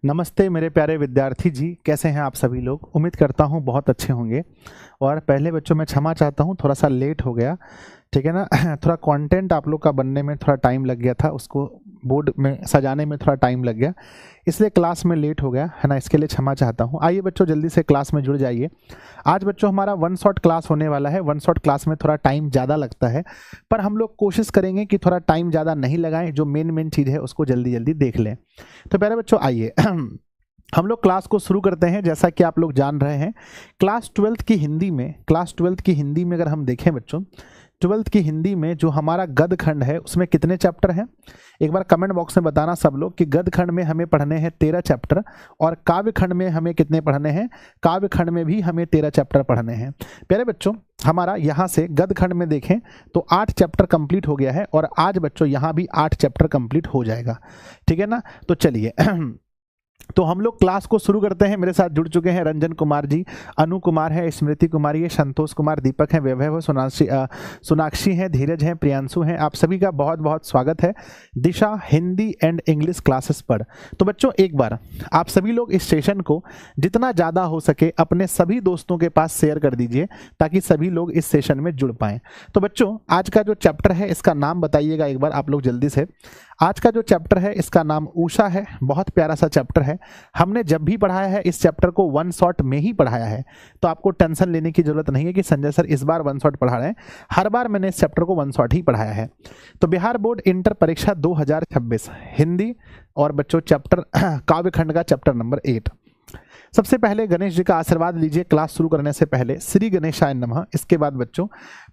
नमस्ते मेरे प्यारे विद्यार्थी जी, कैसे हैं आप सभी लोग। उम्मीद करता हूँ बहुत अच्छे होंगे। और पहले बच्चों मैं क्षमा चाहता हूँ, थोड़ा सा लेट हो गया, ठीक है ना। थोड़ा कंटेंट आप लोग का बनने में थोड़ा टाइम लग गया था, उसको बोर्ड में सजाने में थोड़ा टाइम लग गया, इसलिए क्लास में लेट हो गया है ना। इसके लिए क्षमा चाहता हूँ। आइए बच्चों जल्दी से क्लास में जुड़ जाइए। आज बच्चों हमारा वन शॉट क्लास होने वाला है। वन शॉट क्लास में थोड़ा टाइम ज़्यादा लगता है, पर हम लोग कोशिश करेंगे कि थोड़ा टाइम ज़्यादा नहीं लगाएं, जो मेन चीज़ है उसको जल्दी जल्दी देख लें। तो प्यारे बच्चों आइए हम लोग क्लास को शुरू करते हैं। जैसा कि आप लोग जान रहे हैं, क्लास ट्वेल्थ की हिंदी में अगर हम देखें बच्चों, ट्वेल्थ की हिंदी में जो हमारा गद्य खंड है उसमें कितने चैप्टर हैं, एक बार कमेंट बॉक्स में बताना सब लोग कि गद्य खंड में हमें पढ़ने हैं 13 चैप्टर, और काव्य खंड में हमें कितने पढ़ने हैं। काव्य खंड में भी हमें 13 चैप्टर पढ़ने हैं। प्यारे बच्चों हमारा यहाँ से गद्य खंड में देखें तो 8 चैप्टर कंप्लीट हो गया है, और आज बच्चों यहाँ भी 8 चैप्टर कंप्लीट हो जाएगा, ठीक है ना। तो चलिए तो हम लोग क्लास को शुरू करते हैं। मेरे साथ जुड़ चुके हैं रंजन कुमार जी, अनु कुमार है, स्मृति कुमारी है, संतोष कुमार, दीपक है, वैभव है, सोनाक्षी है, धीरज है, प्रियांशु हैं। आप सभी का बहुत बहुत स्वागत है दिशा हिंदी एंड इंग्लिश क्लासेस पर। तो बच्चों एक बार आप सभी लोग इस सेशन को जितना ज़्यादा हो सके अपने सभी दोस्तों के पास शेयर कर दीजिए, ताकि सभी लोग इस सेशन में जुड़ पाएँ। तो बच्चों आज का जो चैप्टर है इसका नाम बताइएगा एक बार आप लोग जल्दी से। आज का जो चैप्टर है इसका नाम उषा है। बहुत प्यारा सा चैप्टर है। हमने जब भी पढ़ाया है इस चैप्टर को वन शॉट में ही पढ़ाया है, तो आपको टेंशन लेने की जरूरत नहीं है कि संजय सर इस बार वन शॉट पढ़ा रहे हैं। हर बार मैंने इस चैप्टर को वन शॉट ही पढ़ाया है। तो बिहार बोर्ड इंटर परीक्षा 2026 हिंदी और बच्चों चैप्टर काव्य खंड का चैप्टर नंबर 8। सबसे पहले गणेश जी का आशीर्वाद लीजिए क्लास शुरू करने से पहले। श्री गणेशाय नमः। इसके बाद बच्चों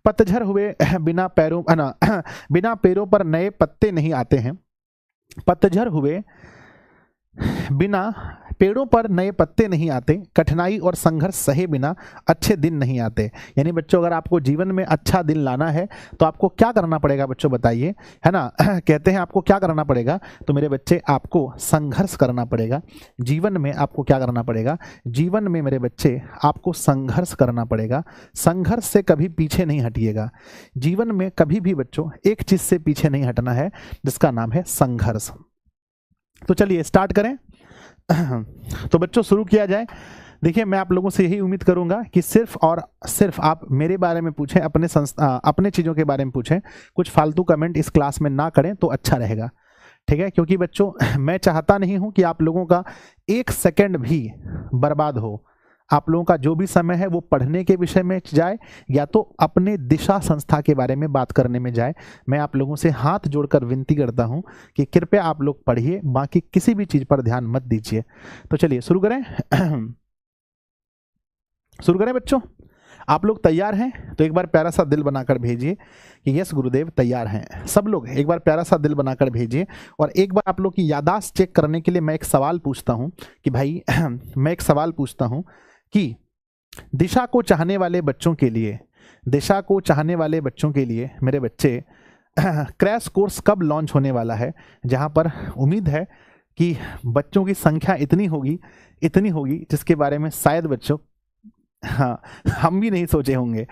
पतझड़ हुए बिना पैरों पर नए पत्ते नहीं आते हैं। पतझड़ हुए बिना पेड़ों पर नए पत्ते नहीं आते, कठिनाई और संघर्ष सहे बिना अच्छे दिन नहीं आते। यानी बच्चों अगर आपको जीवन में अच्छा दिन लाना है तो आपको क्या करना पड़ेगा बच्चों बताइए, है ना। कहते हैं आपको क्या करना पड़ेगा, तो मेरे बच्चे आपको संघर्ष करना पड़ेगा। जीवन में आपको क्या करना पड़ेगा, जीवन में मेरे बच्चे आपको संघर्ष करना पड़ेगा। संघर्ष से कभी पीछे नहीं हटिएगा। जीवन में कभी भी बच्चों एक चीज से पीछे नहीं हटना है, जिसका नाम है संघर्ष। तो चलिए स्टार्ट करें। तो बच्चों शुरू किया जाए। देखिए मैं आप लोगों से यही उम्मीद करूंगा कि सिर्फ और सिर्फ आप मेरे बारे में पूछें, अपने चीज़ों के बारे में पूछें, कुछ फालतू कमेंट इस क्लास में ना करें तो अच्छा रहेगा, ठीक है। क्योंकि बच्चों मैं चाहता नहीं हूं कि आप लोगों का एक सेकंड भी बर्बाद हो। आप लोगों का जो भी समय है वो पढ़ने के विषय में जाए या तो अपने दिशा संस्था के बारे में बात करने में जाए। मैं आप लोगों से हाथ जोड़कर विनती करता हूं कि कृपया आप लोग पढ़िए, बाकी किसी भी चीज पर ध्यान मत दीजिए। तो चलिए शुरू करें। शुरू करें बच्चों। आप लोग तैयार हैं तो एक बार प्यारा सा दिल बनाकर भेजिए कि यस गुरुदेव तैयार हैं। सब लोग एक बार प्यारा सा दिल बनाकर भेजिए। और एक बार आप लोग की याददाश्त चेक करने के लिए मैं एक सवाल पूछता हूं कि भाई मैं एक सवाल पूछता हूं कि दिशा को चाहने वाले बच्चों के लिए मेरे बच्चे क्रैश कोर्स कब लॉन्च होने वाला है, जहां पर उम्मीद है कि बच्चों की संख्या इतनी होगी जिसके बारे में शायद बच्चों हाँ हम भी नहीं सोचे होंगे।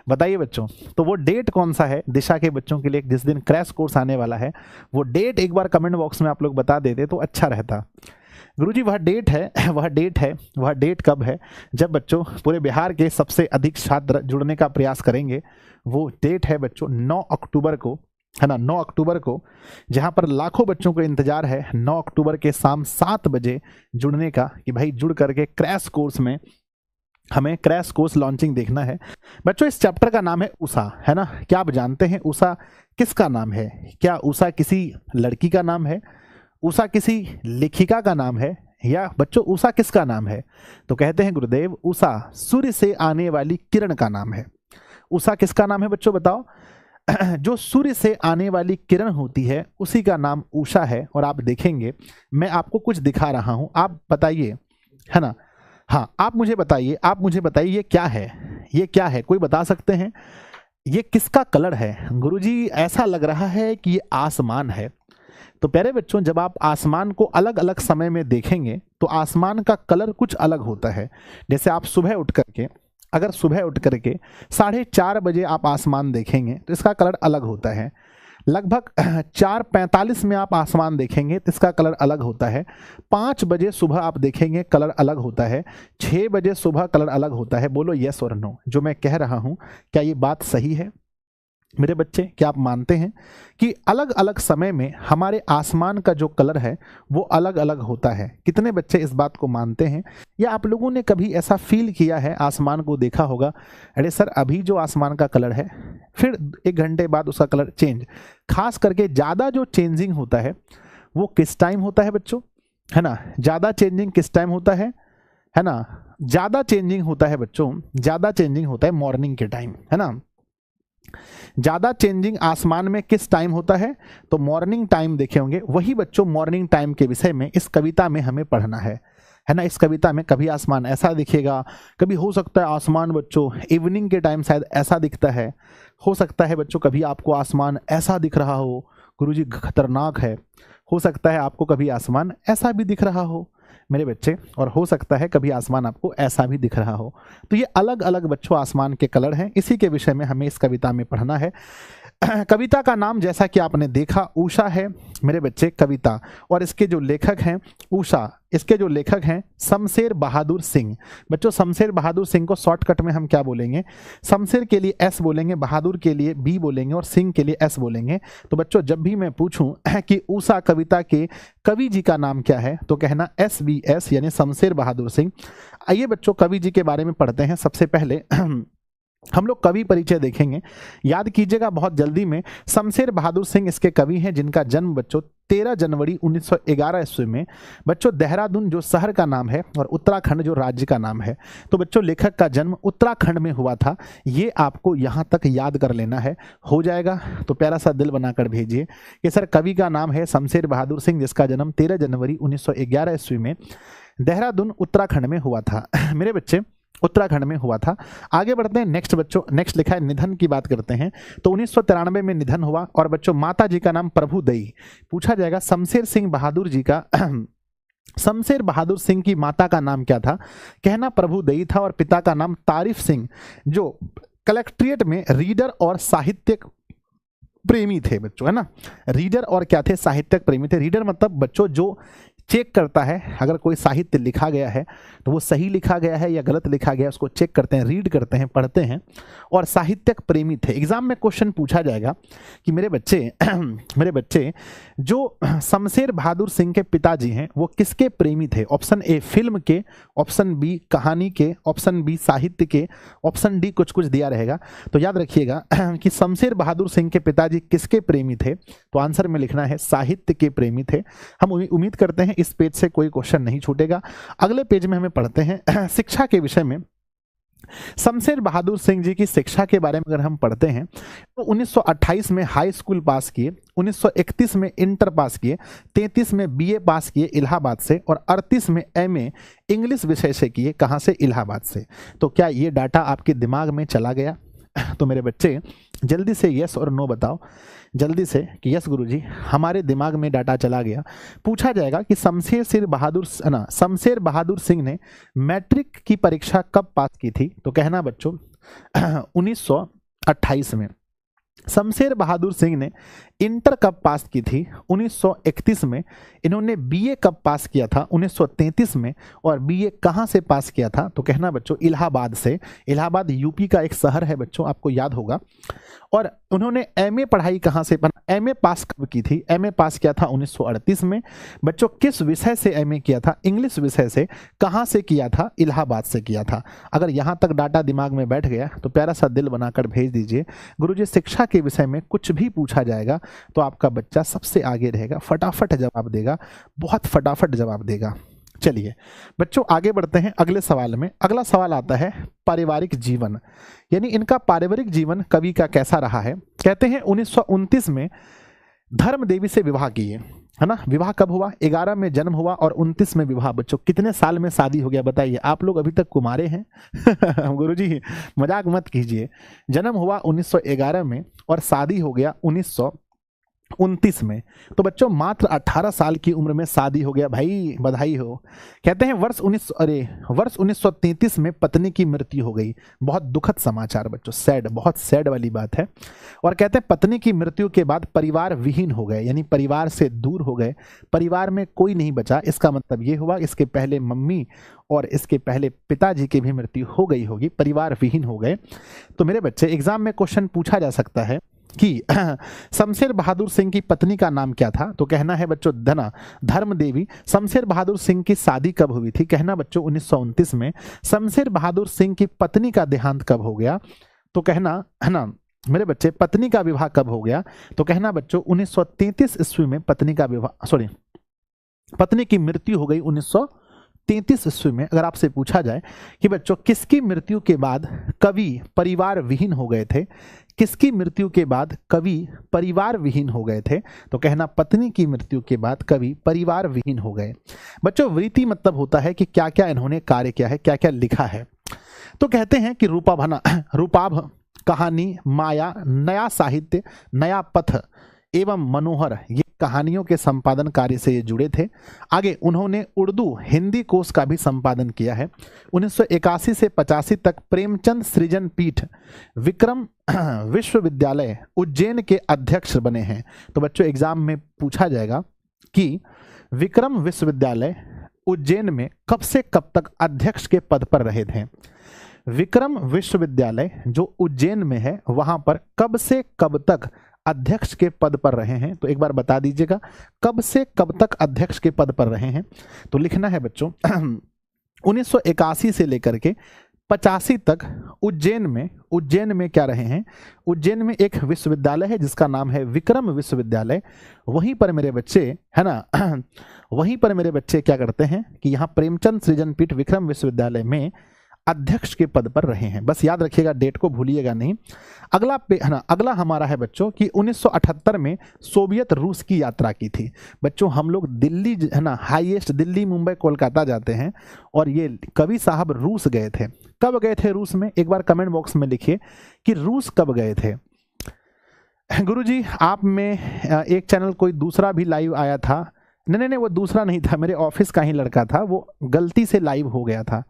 बताइए बच्चों तो वो डेट कौन सा है दिशा के बच्चों के लिए जिस दिन क्रैश कोर्स आने वाला है। वो डेट एक बार कमेंट बॉक्स में आप लोग बता देते तो अच्छा रहता। गुरुजी वह डेट कब है जब बच्चों पूरे बिहार के सबसे अधिक छात्र जुड़ने का प्रयास करेंगे। वो डेट है बच्चों 9 अक्टूबर को, है ना, 9 अक्टूबर को, जहां पर लाखों बच्चों को इंतजार है 9 अक्टूबर के शाम 7 बजे जुड़ने का, कि भाई जुड़ करके क्रैश कोर्स में हमें क्रैश कोर्स लॉन्चिंग देखना है। बच्चों इस चैप्टर का नाम है उषा, है ना। क्या आप जानते हैं उषा किसका नाम है? क्या उषा किसी लड़की का नाम है? उषा किसी लेखिका का नाम है? या बच्चों उषा किसका नाम है? तो कहते हैं गुरुदेव उषा सूर्य से आने वाली किरण का नाम है। उषा किसका नाम है बच्चों बताओ? जो सूर्य से आने वाली किरण होती है उसी का नाम उषा है। और आप देखेंगे मैं आपको कुछ दिखा रहा हूं, आप बताइए, है ना। हाँ आप मुझे बताइए ये क्या है? कोई बता सकते हैं ये किसका कलर है? गुरुजी ऐसा लग रहा है कि ये आसमान है। तो प्यारे बच्चों जब आप आसमान को अलग अलग समय में देखेंगे तो आसमान का कलर कुछ अलग होता है। जैसे आप सुबह उठ करके 4:30 बजे आप आसमान देखेंगे तो इसका कलर अलग होता है। लगभग 4:45 में आप आसमान देखेंगे तो इसका कलर अलग होता है। 5 बजे सुबह आप देखेंगे कलर अलग होता है। 6 बजे सुबह कलर अलग होता है। बोलो यस और नो, जो मैं कह रहा हूं क्या ये बात सही है मेरे बच्चे? क्या आप मानते हैं कि अलग अलग समय में हमारे आसमान का जो कलर है वो अलग अलग होता है? कितने बच्चे इस बात को मानते हैं? या आप लोगों ने कभी ऐसा फील किया है, आसमान को देखा होगा, अरे सर अभी जो आसमान का कलर है फिर 1 घंटे बाद उसका कलर चेंज। खास करके ज़्यादा जो चेंजिंग होता है वो किस टाइम होता है बच्चों? है ना, ज़्यादा चेंजिंग किस टाइम होता है ना? ज़्यादा चेंजिंग होता है बच्चों, ज़्यादा चेंजिंग होता है मॉर्निंग के टाइम, है ना। ज्यादा चेंजिंग आसमान में किस टाइम होता है? तो मॉर्निंग टाइम देखे होंगे। वही बच्चों मॉर्निंग टाइम के विषय में इस कविता में हमें पढ़ना है ना। इस कविता में कभी आसमान ऐसा दिखेगा, कभी हो सकता है आसमान बच्चों इवनिंग के टाइम शायद ऐसा दिखता है। हो सकता है बच्चों कभी आपको आसमान ऐसा दिख रहा हो, गुरुजी खतरनाक है। हो सकता है आपको कभी आसमान ऐसा भी दिख रहा हो मेरे बच्चे, और हो सकता है कभी आसमान आपको ऐसा भी दिख रहा हो। तो ये अलग अलग बच्चों आसमान के कलर हैं। इसी के विषय में हमें इस कविता में पढ़ना है। कविता का नाम जैसा कि आपने देखा उषा है मेरे बच्चे, कविता, और इसके जो लेखक हैं उषा, इसके जो लेखक हैं शमशेर बहादुर सिंह। बच्चों शमशेर बहादुर सिंह को शॉर्टकट में हम क्या बोलेंगे? शमशेर के लिए एस बोलेंगे, बहादुर के लिए बी बोलेंगे और सिंह के लिए एस बोलेंगे। तो बच्चों जब भी मैं पूछूं कि उषा कविता के कवि जी का नाम क्या है तो कहना SBS यानी शमशेर बहादुर सिंह। आइए बच्चों कवि जी के बारे में पढ़ते हैं। सबसे पहले हम लोग कवि परिचय देखेंगे। याद कीजिएगा बहुत जल्दी में, शमशेर बहादुर सिंह इसके कवि हैं जिनका जन्म बच्चों 13 जनवरी 1911 ईस्वी में बच्चों देहरादून जो शहर का नाम है और उत्तराखंड जो राज्य का नाम है। तो बच्चों लेखक का जन्म उत्तराखंड में हुआ था। ये आपको यहाँ तक याद कर लेना है। हो जाएगा तो प्यारा सा दिल बनाकर भेजिए कि सर कवि का नाम है शमशेर बहादुर सिंह जिसका जन्म 13 जनवरी 1911 ईस्वी में देहरादून उत्तराखंड में हुआ था मेरे बच्चे, उत्तराखंड में हुआ था। आगे बढ़ते हैं नेक्स्ट बच्चों। नेक्स्ट लिखा है निधन की बात करते हैं। तो 1993 में निधन हुआ और बच्चों माता जी का नाम प्रभुदयी। पूछा जाएगा शमशेर सिंह बहादुर जी का शमशेर बहादुर सिंह की माता का नाम क्या था? कहना प्रभुदयी था और पिता का नाम तारिफ सिंह जो कलेक्ट्रेट में रीडर और साहित्यिक प्रेमी थे बच्चों, है ना। रीडर और क्या थे? साहित्यिक प्रेमी थे। रीडर मतलब बच्चों जो चेक करता है अगर कोई साहित्य लिखा गया है तो वो सही लिखा गया है या गलत लिखा गया है, उसको चेक करते हैं, रीड करते हैं, पढ़ते हैं। और साहित्यिक प्रेमी थे। एग्जाम में क्वेश्चन पूछा जाएगा कि मेरे बच्चे जो शमशेर बहादुर सिंह के पिताजी हैं वो किसके प्रेमी थे? ऑप्शन ए फिल्म के, ऑप्शन बी कहानी के, ऑप्शन बी साहित्य के, ऑप्शन डी कुछ कुछ दिया रहेगा। तो याद रखिएगा कि शमशेर बहादुर सिंह के पिताजी किसके प्रेमी थे? तो आंसर में लिखना है साहित्य के प्रेमी थे। हम उम्मीद करते हैं इस पेज से कोई क्वेश्चन नहीं छूटेगा। अगले पेज में हमें पढ़ते हैं शिक्षा के विषय में। शमशेर बहादुर सिंह जी की शिक्षा के बारे में अगर हम पढ़ते हैं तो 1928 में हाई स्कूल पास किए, 1931 में इंटर पास किए, 33 में BA पास किए इलाहाबाद से और 38 में MA इंग्लिश विषय से किए। कहाँ से? इलाहाबाद से। तो क्या ये डाटा आपके दिमाग में चला गया? तो मेरे बच्चे जल्दी से यस और नो बताओ, जल्दी से कि यस गुरुजी हमारे दिमाग में डाटा चला गया। पूछा जाएगा कि शमशेर बहादुर सिंह ने मैट्रिक की परीक्षा कब पास की थी? तो कहना बच्चों 1928 में। शमशेर बहादुर सिंह ने इंटर कब पास की थी? 1931 में। इन्होंने BA कब पास किया था? 1933 में। और BA कहाँ से पास किया था? तो कहना बच्चों इलाहाबाद से। इलाहाबाद यूपी का एक शहर है बच्चों, आपको याद होगा। और उन्होंने MA पढ़ाई कहाँ से? MA पास कब की थी? MA पास किया था 1938 में। बच्चों किस विषय से MA किया था? इंग्लिश विषय से। कहाँ से किया था? इलाहाबाद से किया था। अगर यहाँ तक डाटा दिमाग में बैठ गया तो प्यारा सा दिल बनाकर भेज दीजिए। गुरुजी शिक्षा के विषय में कुछ भी पूछा जाएगा तो आपका बच्चा सबसे आगे रहेगा, फटाफट जवाब देगा, बहुत फटाफट जवाब देगा। चलिए बच्चों आगे बढ़ते हैं अगले सवाल में। अगला सवाल आता है पारिवारिक जीवन, यानी इनका पारिवारिक जीवन कवि का कैसा रहा है। कहते हैं 1929 में धर्म देवी से विवाह किए, है ना। विवाह कब हुआ? 11 में जन्म हुआ और 29 में विवाह। बच्चों कितने साल में शादी हो गया बताइए? आप लोग अभी तक कुमारे हैं गुरुजी मजाक मत कीजिए। जन्म हुआ 1911 में और शादी हो गया 29 में। तो बच्चों मात्र 18 साल की उम्र में शादी हो गया भाई, बधाई हो। कहते हैं वर्ष 1933 में पत्नी की मृत्यु हो गई। बहुत दुखद समाचार बच्चों, सैड, बहुत सैड वाली बात है। और कहते हैं पत्नी की मृत्यु के बाद परिवार विहीन हो गए, यानी परिवार से दूर हो गए, परिवार में कोई नहीं बचा। इसका मतलब ये हुआ इसके पहले मम्मी और इसके पहले पिताजी की भी मृत्यु हो गई होगी, परिवार विहीन हो गए। तो मेरे बच्चे एग्जाम में क्वेश्चन पूछा जा सकता है कि शमशेर बहादुर सिंह की पत्नी का नाम क्या था? तो कहना है बच्चों धर्म देवी। शमशेर बहादुर सिंह की शादी कब हुई थी? कहना बच्चों 1929 में। शमशेर बहादुर सिंह की पत्नी का देहांत कब हो गया? तो कहना है ना मेरे बच्चे पत्नी का विवाह कब हो गया? तो कहना बच्चों 1933 ईस्वी में पत्नी का विवाह, सॉरी, पत्नी की मृत्यु हो गई 1933 ईस्वी में। अगर आपसे पूछा जाए कि बच्चों किसकी मृत्यु के बाद कवि परिवार विहीन हो गए थे, किसकी मृत्यु के बाद कवि परिवार विहीन हो गए थे? तो कहना पत्नी की मृत्यु के बाद कवि परिवार विहीन हो गए। बच्चों वृत्ति मतलब होता है कि क्या क्या इन्होंने कार्य किया है, क्या क्या लिखा है। तो कहते हैं कि रूपाभ, कहानी, माया, नया साहित्य, नया पथ एवं मनोहर, ये कहानियों के संपादन कार्य से ये जुड़े थे। आगे उन्होंने उर्दू हिंदी कोश का भी संपादन किया है। 1981 से 85 तक प्रेमचंद सृजन पीठ विक्रम विश्वविद्यालय उज्जैन के अध्यक्ष बने हैं। तो बच्चों एग्जाम में पूछा जाएगा कि विक्रम विश्वविद्यालय उज्जैन में कब से कब तक अध्यक्ष के पद पर रहे थे? विक्रम विश्वविद्यालय जो उज्जैन में है वहां पर कब से कब तक अध्यक्ष के पद पर रहे हैं? तो एक बार बता दीजिएगा कब से कब तक अध्यक्ष के पद पर रहे हैं। तो लिखना है बच्चों 1981 से लेकर के 85 तक उज्जैन में क्या रहे हैं? उज्जैन में एक विश्वविद्यालय है जिसका नाम है विक्रम विश्वविद्यालय। वहीं पर मेरे बच्चे है ना वहीं पर मेरे बच्चे क्या करते हैं कि यहाँ प्रेमचंद सृजन पीठ विक्रम विश्वविद्यालय में अध्यक्ष के पद पर रहे हैं। बस याद रखिएगा, डेट को भूलिएगा नहीं। अगला हमारा है बच्चों कि 1978 में सोवियत रूस की यात्रा की थी। बच्चों हम लोग दिल्ली है ना हाईएस्ट, दिल्ली मुंबई कोलकाता जाते हैं और ये कवि साहब रूस गए थे। कब गए थे रूस में? एक बार कमेंट बॉक्स में लिखिए कि रूस कब गए थे। गुरुजी आप में एक चैनल कोई दूसरा भी लाइव आया था। नहीं, वो दूसरा नहीं था, मेरे ऑफिस का ही लड़का था, वो गलती से लाइव हो गया था।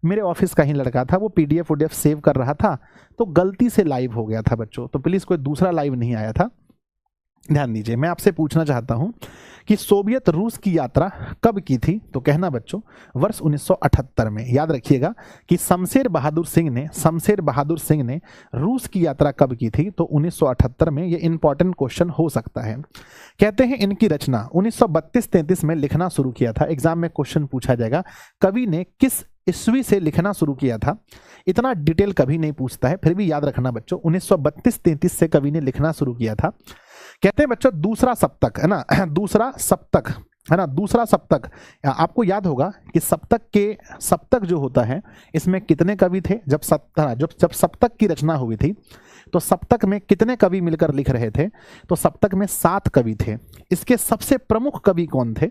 मेरे ऑफिस का ही लड़का था, वो पीडीएफ वुडीएफ सेव कर रहा था तो गलती से लाइव हो गया था बच्चों। तो प्लीज़ कोई दूसरा लाइव नहीं आया था, ध्यान दीजिए। मैं आपसे पूछना चाहता हूं कि सोवियत रूस की यात्रा कब की थी? तो कहना बच्चों वर्ष 1978 में। याद रखिएगा कि शमशेर बहादुर सिंह ने रूस की यात्रा कब की थी? तो 1978 में। ये इंपॉर्टेंट क्वेश्चन हो सकता है। कहते हैं इनकी रचना 1932-33 में लिखना शुरू किया था। एग्जाम में क्वेश्चन पूछा जाएगा कवि ने किस ईस्वी से लिखना शुरू किया था। इतना डिटेल कभी नहीं पूछता है, फिर भी याद रखना बच्चों 1932-33 से कवि ने लिखना शुरू किया था। कहते हैं बच्चों दूसरा सप्तक है ना, दूसरा सप्तक आपको याद होगा कि सप्तक जो होता है इसमें कितने कवि थे? जब सप्तक की रचना हुई थी तो सप्तक में कितने कवि मिलकर लिख रहे थे? तो सप्तक में 7 कवि थे। इसके सबसे प्रमुख कवि कौन थे?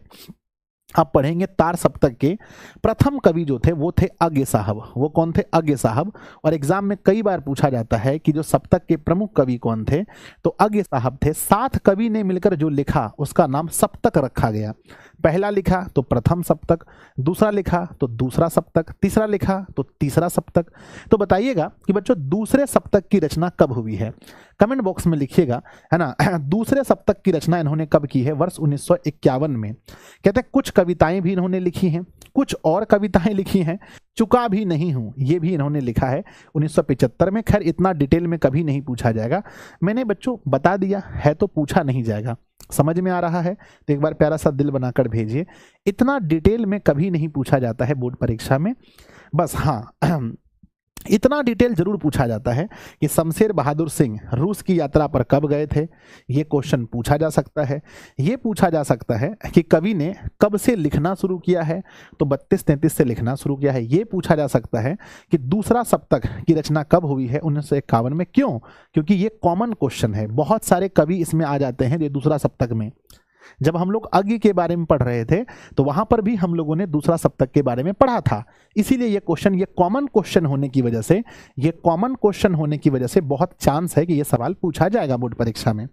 आप पढ़ेंगे तार सप्तक के प्रथम कवि जो थे वो थे अज्ञ साहब। वो कौन थे? अज्ञ साहब। और एग्जाम में कई बार पूछा जाता है कि जो सप्तक के प्रमुख कवि कौन थे? तो अज्ञ साहब थे। 7 कवि ने मिलकर जो लिखा उसका नाम सप्तक रखा गया। पहला लिखा तो प्रथम सप्तक, दूसरा लिखा तो दूसरा सप्तक, तीसरा लिखा तो तीसरा सप्तक। तो बताइएगा कि बच्चों दूसरे सप्तक की रचना कब हुई है? कमेंट बॉक्स में लिखिएगा है ना। दूसरे सप्तक की रचना इन्होंने कब की है? वर्ष 1951 में। कहते हैं कुछ कविताएं भी इन्होंने लिखी हैं, कुछ और कविताएं लिखी हैं। चुका भी नहीं हूं ये भी इन्होंने लिखा है 1975 में। खैर इतना डिटेल में कभी नहीं पूछा जाएगा, मैंने बच्चों बता दिया है तो पूछा नहीं जाएगा। समझ में आ रहा है तो एक बार प्यारा सा दिल बनाकर भेजिए। इतना डिटेल में कभी नहीं पूछा जाता है बोर्ड परीक्षा में। बस हाँ इतना डिटेल जरूर पूछा जाता है कि शमशेर बहादुर सिंह रूस की यात्रा पर कब गए थे। ये क्वेश्चन पूछा जा सकता है। ये पूछा जा सकता है कि कवि ने कब से लिखना शुरू किया है? तो 32-33 से लिखना शुरू किया है। ये पूछा जा सकता है कि दूसरा सप्तक की रचना कब हुई है? 1951 में। क्यों? क्योंकि ये कॉमन क्वेश्चन है, बहुत सारे कवि इसमें आ जाते हैं ये दूसरा सप्तक में। जब हम लोग अज्ञ के बारे में पढ़ रहे थे तो वहां पर भी हम लोगों ने दूसरा सप्तक के बारे में पढ़ा था। इसीलिए ये क्वेश्चन, ये कॉमन क्वेश्चन होने की वजह से बहुत चांस है कि ये सवाल पूछा जाएगा बोर्ड परीक्षा में।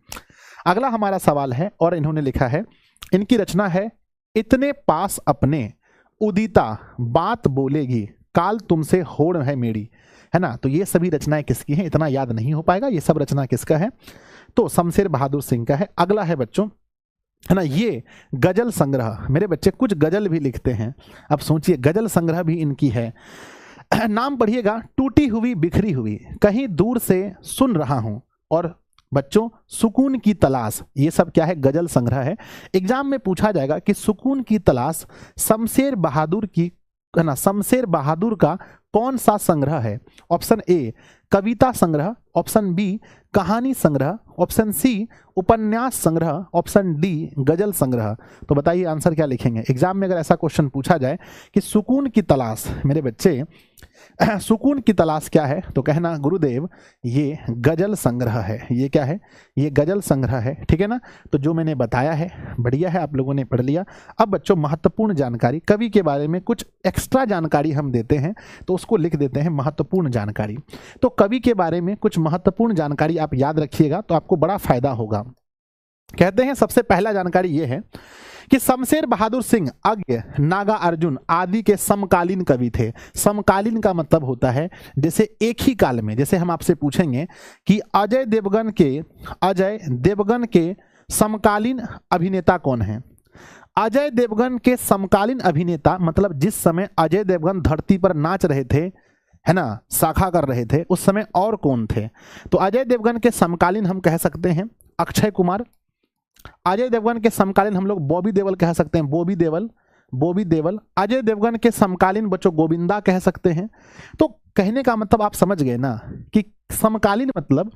अगला हमारा सवाल है और इन्होंने लिखा है, इनकी रचना है, इतने पास अपने उदिता बात बोलेगी, काल तुमसे होड़ है मेरी, है ना। तो ये सभी रचनाएं किसकी हैं, इतना याद नहीं हो पाएगा, ये सब रचना किसका है, तो शमशेर बहादुर सिंह का है। अगला है बच्चों, है ना, ये गजल संग्रह, मेरे बच्चे कुछ गजल भी लिखते हैं, अब सोचिए गजल संग्रह भी इनकी है। नाम पढ़िएगा, टूटी हुई बिखरी हुई, कहीं दूर से सुन रहा हूं, और बच्चों सुकून की तलाश, ये सब क्या है, गजल संग्रह है। एग्जाम में पूछा जाएगा कि सुकून की तलाश शमशेर बहादुर की, है ना, शमशेर बहादुर का कौन सा संग्रह है। ऑप्शन ए कविता संग्रह, ऑप्शन बी कहानी संग्रह, ऑप्शन सी उपन्यास संग्रह, ऑप्शन डी गजल संग्रह। तो बताइए आंसर क्या लिखेंगे। एग्जाम में अगर ऐसा क्वेश्चन पूछा जाए कि सुकून की तलाश, मेरे बच्चे सुकून की तलाश क्या है, तो कहना गुरुदेव ये गजल संग्रह है। ये क्या है, ये गजल संग्रह है, ठीक है ना। तो जो मैंने बताया है बढ़िया है, आप लोगों ने पढ़ लिया। अब बच्चों महत्वपूर्ण जानकारी, कवि के बारे में कुछ एक्स्ट्रा जानकारी हम देते हैं, तो उसको लिख देते हैं महत्वपूर्ण जानकारी। तो कवि के बारे में कुछ महत्वपूर्ण जानकारी आप याद रखिएगा तो आपको बड़ा फायदा होगा। कहते हैं सबसे पहला जानकारी ये है कि शमशेर बहादुर सिंह अज्ञ, नागा अर्जुन आदि के समकालीन कवि थे। समकालीन का मतलब होता है जैसे एक ही काल में, जैसे हम आपसे पूछेंगे कि अजय देवगन के समकालीन अभिनेता कौन है। अजय देवगन के समकालीन अभिनेता मतलब जिस समय अजय देवगन धरती पर नाच रहे थे, है ना, शाखा कर रहे थे, उस समय और कौन थे। तो अजय देवगन के समकालीन हम कह सकते हैं अक्षय कुमार। अजय देवगन के समकालीन हम लोग बॉबी देओल कह सकते हैं, बॉबी देओल। अजय देवगन के समकालीन बच्चों गोविंदा कह सकते हैं। तो कहने का मतलब आप समझ गए ना कि समकालीन मतलब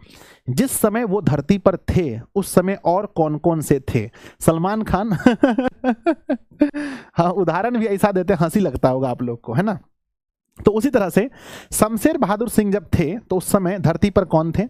जिस समय वो धरती पर थे उस समय और कौन कौन से थे। सलमान खान हाँ, उदाहरण भी ऐसा देते हंसी लगता होगा आप लोग को, है ना। तो उसी तरह से शमशेर बहादुर सिंह जब थे तो उस समय धरती पर कौन थे,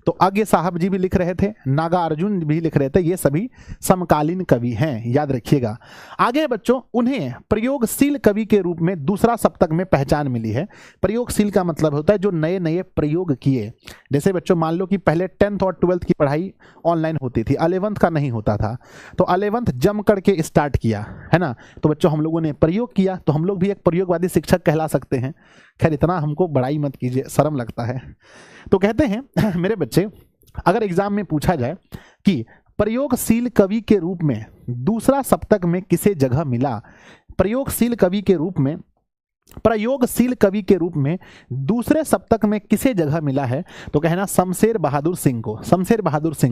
तो आगे साहब जी भी लिख रहे थे, नागा अर्जुन भी लिख रहे थे, ये सभी समकालीन कवि हैं, याद रखिएगा। आगे बच्चों उन्हें प्रयोगशील कवि के रूप में दूसरा सप्तक में पहचान मिली है। प्रयोगशील का मतलब होता है जो नए नए प्रयोग किए। जैसे बच्चों मान लो कि पहले 10th और 12th की पढ़ाई ऑनलाइन होती थी, 11th का नहीं होता था, तो 11th जम करके स्टार्ट किया, है ना। तो बच्चों हम लोगों ने प्रयोग किया, तो हम लोग भी एक प्रयोगवादी शिक्षक कहला सकते हैं। खैर इतना हमको बड़ाई मत कीजिए, शर्म लगता है। तो कहते हैं मेरे बच्चे, अगर एग्जाम में पूछा जाए कि प्रयोगशील कवि के रूप में दूसरा सप्तक में किसे जगह मिला, प्रयोगशील कवि के रूप में दूसरे सप्तक में किसे जगह मिला है, तो कहना शमशेर बहादुर सिंह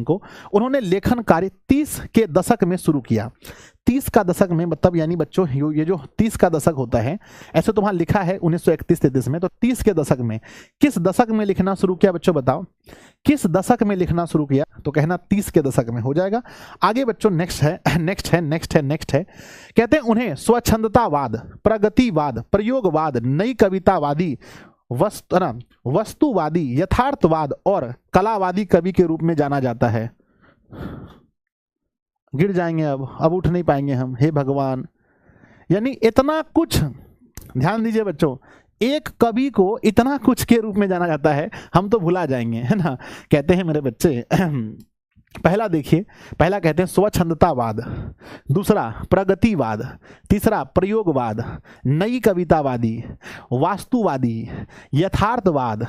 को। उन्होंने लेखन कार्य 30 के दशक में शुरू किया। 30 का दशक में मतलब यानी बच्चों ये जो 30 का दशक होता है, ऐसे तो वहां लिखा है 1931-33 में, तो 30 के दशक में किस दशक में लिखना शुरू किया बच्चों, बताओ किस दशक में लिखना शुरू किया, तो कहना 30 के दशक में हो जाएगा। आगे बच्चों नेक्स्ट है। कहते हैं उन्हें स्वच्छंदतावाद, प्रगतिवाद, प्रयोगवाद, नई कवितावादी, वस्तुवादी, यथार्थवाद और कलावादी कवि के रूप में जाना जाता है। गिर जाएंगे, अब उठ नहीं पाएंगे हम, हे भगवान। यानी इतना कुछ, ध्यान दीजिए बच्चों, एक कवि को इतना कुछ के रूप में जाना जाता है, हम तो भुला जाएंगे, है ना। कहते हैं मेरे बच्चे पहला देखिए, पहला कहते हैं स्वच्छंदतावाद, दूसरा प्रगतिवाद, तीसरा प्रयोगवाद, नई कवितावादी, वास्तुवादी, यथार्थवाद,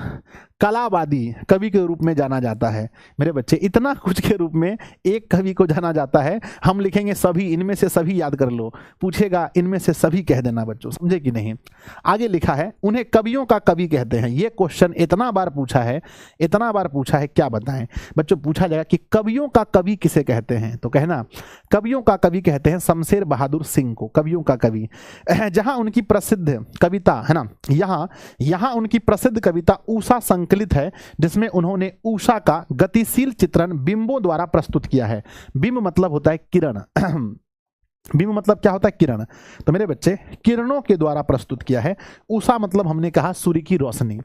कलावादी कवि के रूप में जाना जाता है। मेरे बच्चे इतना कुछ के रूप में एक कवि को जाना जाता है। हम लिखेंगे सभी, इनमें से सभी याद कर लो, पूछेगा इनमें से सभी कह देना बच्चों, समझे कि नहीं। आगे लिखा है उन्हें कवियों का कवि कहते हैं। ये क्वेश्चन इतना बार पूछा है, क्या बताएं बच्चों, पूछा जाएगा कि कवियों का कवि किसे कहते हैं, तो कहना कवियों का कवि कहते हैं शमशेर बहादुर सिंह को, कवियों का कवि। जहां उनकी प्रसिद्ध कविता, है ना, यहां उनकी प्रसिद्ध कविता उषा संकलित है, जिसमें उन्होंने उषा का गतिशील चित्रण बिंबों द्वारा प्रस्तुत किया है। बिंब मतलब होता है किरण, बिंब मतलब क्या होता है, किरण। तो मेरे बच्चे किरणों के द्वारा प्रस्तुत किया है। उषा मतलब हमने कहा सूर्य की रोशनी,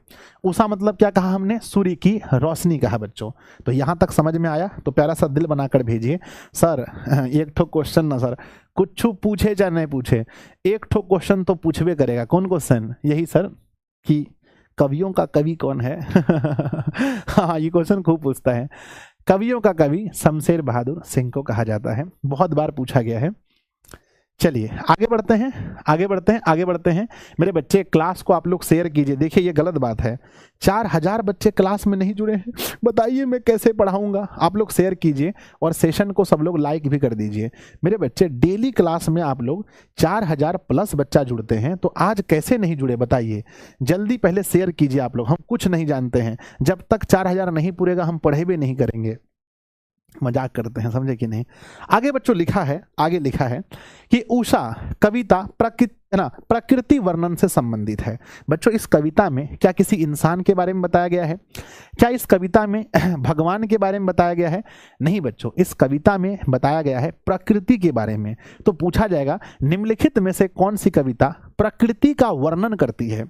उषा मतलब क्या कहा हमने, सूर्य की रोशनी कहा बच्चों। तो यहां तक समझ में आया, तो प्यारा सा दिल बनाकर भेजिए। सर एक ठो क्वेश्चन ना सर, कुछ पूछे चाहे नहीं पूछे, एक ठो क्वेश्चन तो पूछवे करेगा। कौन क्वेश्चन, यही सर कि कवियों का कवि कौन है हाँ, ये क्वेश्चन खूब पूछता है। कवियों का कवि शमशेर बहादुर सिंह को कहा जाता है। बहुत बार पूछा गया है। चलिए आगे बढ़ते हैं, आगे बढ़ते हैं, आगे बढ़ते हैं। मेरे बच्चे क्लास को आप लोग शेयर कीजिए। देखिए ये गलत बात है, 4000 बच्चे क्लास में नहीं जुड़े हैं, बताइए मैं कैसे पढ़ाऊंगा। आप लोग शेयर कीजिए और सेशन को सब लोग लाइक भी कर दीजिए। मेरे बच्चे डेली क्लास में आप लोग 4000 प्लस बच्चा जुड़ते हैं, तो आज कैसे नहीं जुड़े बताइए। जल्दी पहले शेयर कीजिए आप लोग। हम कुछ नहीं जानते हैं, जब तक 4000 नहीं पूरेगा हम पढ़े भी नहीं करेंगे। मजाक करते हैं, समझे कि नहीं। आगे बच्चों लिखा है, आगे लिखा है कि उषा कविता प्रकृति वर्णन से संबंधित है। बच्चों इस कविता में क्या किसी इंसान के बारे में बताया गया है? क्या इस कविता में भगवान के बारे में बताया गया है? नहीं बच्चों, इस कविता में बताया गया है प्रकृति के बारे में। तो पूछा जाएगा निम्नलिखित में से कौन सी कविता प्रकृति का वर्णन करती है?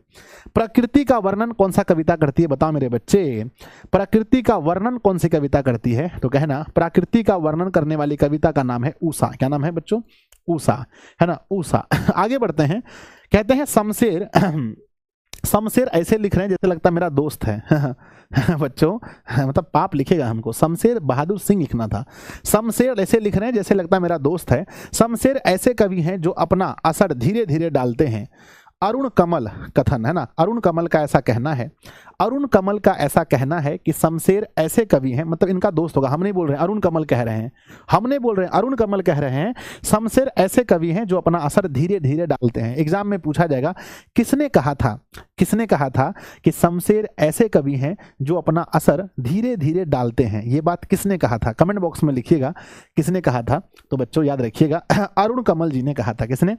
प्रकृति का वर्णन कौन सा कविता करती है बताओ मेरे बच्चे। प्रकृति का वर्णन कौन सी कविता करती है? तो कहना प्रकृति का वर्णन करने वाली कविता का नाम है उषा। क्या नाम है बच्चों? उषा, है ना, उषा। आगे बढ़ते हैं। कहते हैं शमशेर शमशेर ऐसे लिख रहे हैं जैसे लगता है मेरा दोस्त है बच्चों मतलब पाप लिखेगा हमको, शमशेर बहादुर सिंह लिखना था। शमशेर ऐसे लिख रहे हैं जैसे लगता है मेरा दोस्त है। शमशेर ऐसे कवि हैं जो अपना असर धीरे धीरे डालते हैं। अरुण कमल कथन, है ना, अरुण कमल का ऐसा कहना है, अरुण कमल का ऐसा कहना है कि शमशेर ऐसे कवि हैं, मतलब इनका दोस्त होगा, हम नहीं बोल रहे हैं, अरुण कमल कह रहे हैं, हम नहीं बोल रहे हैं, अरुण कमल कह रहे हैं शमशेर ऐसे कवि हैं जो अपना असर धीरे धीरे डालते हैं। एग्जाम में पूछा जाएगा किसने कहा था, किसने कहा था कि शमशेर ऐसे कवि हैं जो अपना असर धीरे धीरे डालते हैं? ये बात किसने कहा था? कमेंट बॉक्स में लिखिएगा किसने कहा था। तो बच्चों याद रखिएगा अरुण कमल जी ने कहा था। किसने?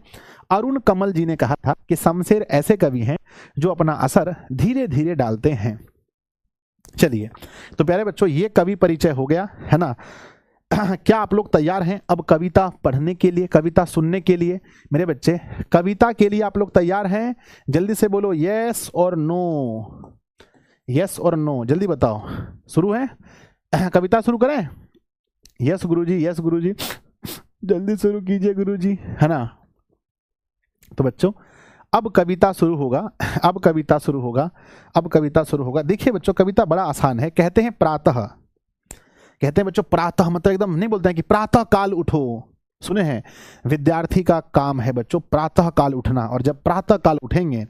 अरुण कमल जी ने कहा था कि शमशेर ऐसे कवि हैं जो अपना असर धीरे धीरे डालते हैं। चलिए तो प्यारे बच्चों ये कवि परिचय हो गया, है ना। क्या आप लोग तैयार हैं अब कविता पढ़ने के लिए, कविता सुनने के लिए? मेरे बच्चे कविता के लिए आप लोग तैयार हैं? जल्दी से बोलो यस और नो, यस और नो, जल्दी बताओ। शुरू है कविता, शुरू करें? यस गुरुजी, यस गुरुजी, जल्दी शुरू कीजिए गुरुजी, है ना। तो बच्चों अब कविता शुरू होगा, अब कविता शुरू होगा, अब कविता शुरू होगा। देखिए बच्चों कविता बड़ा आसान है। कहते हैं प्रातः, कहते हैं बच्चों प्रातः मतलब एकदम नहीं बोलते हैं कि प्रातः काल उठो, सुने हैं? विद्यार्थी का काम है बच्चों प्रातः काल उठना, और जब प्रातः काल उठेंगे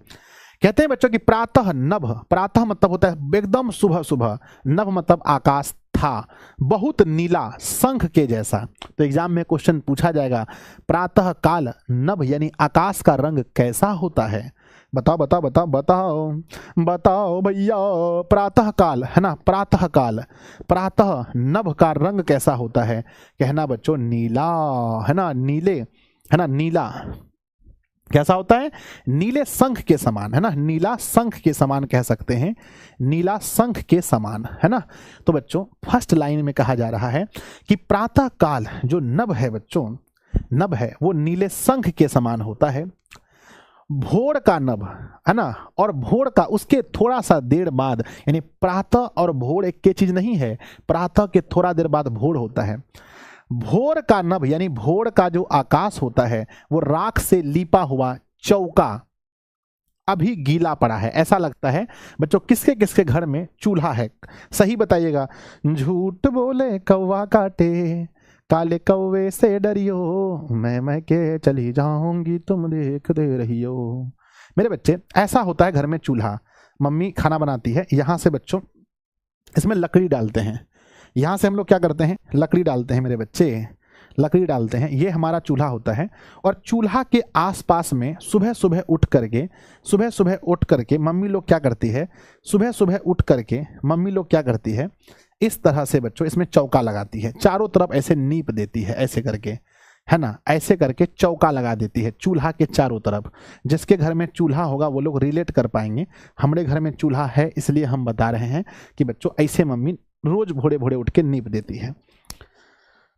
कहते हैं बच्चों कि प्रातः नभ, प्रातः मतलब होता है एकदम सुबह सुबह, नभ मतलब आकाश था, बहुत नीला शंख के जैसा। तो एग्जाम में क्वेश्चन पूछा जाएगा प्रातः काल नभ यानी आकाश का रंग कैसा होता है? बताओ बताओ बताओ बताओ बताओ भैया, प्रातः काल, है ना, प्रातः काल, प्रातः नभ का रंग कैसा होता है? कहना बच्चों नीला, है ना, नीले, है ना, नीला कैसा होता है? नीले शंख के समान, है ना, नीला शंख के समान कह सकते हैं, नीला शंख के समान, है ना। तो बच्चों फर्स्ट लाइन में कहा जा रहा है कि प्रातः काल जो नभ है बच्चों, नभ है वो नीले शंख के समान होता है। भोर का नभ, है ना, और भोर का उसके थोड़ा सा देर बाद, यानी प्रातः और भोर एक के चीज नहीं है, प्रातः के थोड़ा देर बाद भोर होता है। भोर का नभ यानी भोर का जो आकाश होता है वो राख से लीपा हुआ चौका अभी गीला पड़ा है, ऐसा लगता है बच्चों। किसके किसके घर में चूल्हा है? सही बताइएगा। झूठ बोले कौवा काटे, काले कौवे से डरियो, मैं के चली जाऊंगी तुम देखते रहियो। मेरे बच्चे ऐसा होता है घर में चूल्हा, मम्मी खाना बनाती है, यहाँ से बच्चों इसमें लकड़ी डालते हैं, यहाँ से हम लोग क्या करते हैं? लकड़ी डालते हैं मेरे बच्चे, लकड़ी डालते हैं। ये हमारा चूल्हा होता है, और चूल्हा के आसपास में सुबह सुबह उठ करके मम्मी लोग क्या करती है? सुबह सुबह उठ करके मम्मी लोग क्या करती है? इस तरह से बच्चों इसमें चौका लगाती है, चारों तरफ ऐसे नीप देती है, ऐसे करके, है ना, ऐसे करके चौका लगा देती है चूल्हा के चारों तरफ। जिसके घर में चूल्हा होगा वो लोग रिलेट कर पाएंगे। हमारे घर में चूल्हा है इसलिए हम बता रहे हैं कि बच्चों ऐसे मम्मी रोज भोरे भोरे उठ के नीप देती है।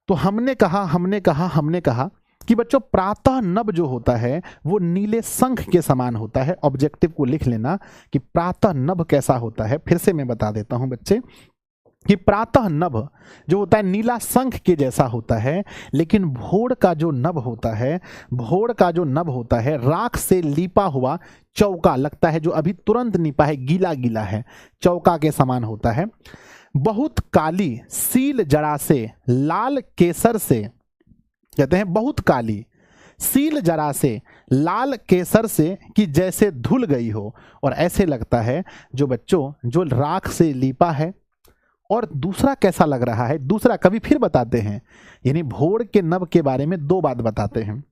तो हमने कहा कि बच्चों प्रातः नभ जो होता है वो नीले शंख के समान होता है। ऑब्जेक्टिव को लिख लेना कि प्रातः नभ कैसा होता है। फिर से मैं बता देता हूं बच्चे कि प्रातः नभ जो होता है नीला शंख के जैसा होता है, लेकिन भोर का जो नभ होता है, भोर का जो नभ होता है राख से लीपा हुआ चौका लगता है, जो अभी तुरंत नीपा है, गीला गीला है, चौका के समान होता है। बहुत काली सील जरा से लाल केसर से, कहते हैं बहुत काली सील जरा से लाल केसर से कि जैसे धुल गई हो, और ऐसे लगता है जो बच्चों जो राख से लीपा है। और दूसरा कैसा लग रहा है, दूसरा कवि फिर बताते हैं, यानी भोर के नभ के बारे में दो बात बताते हैं।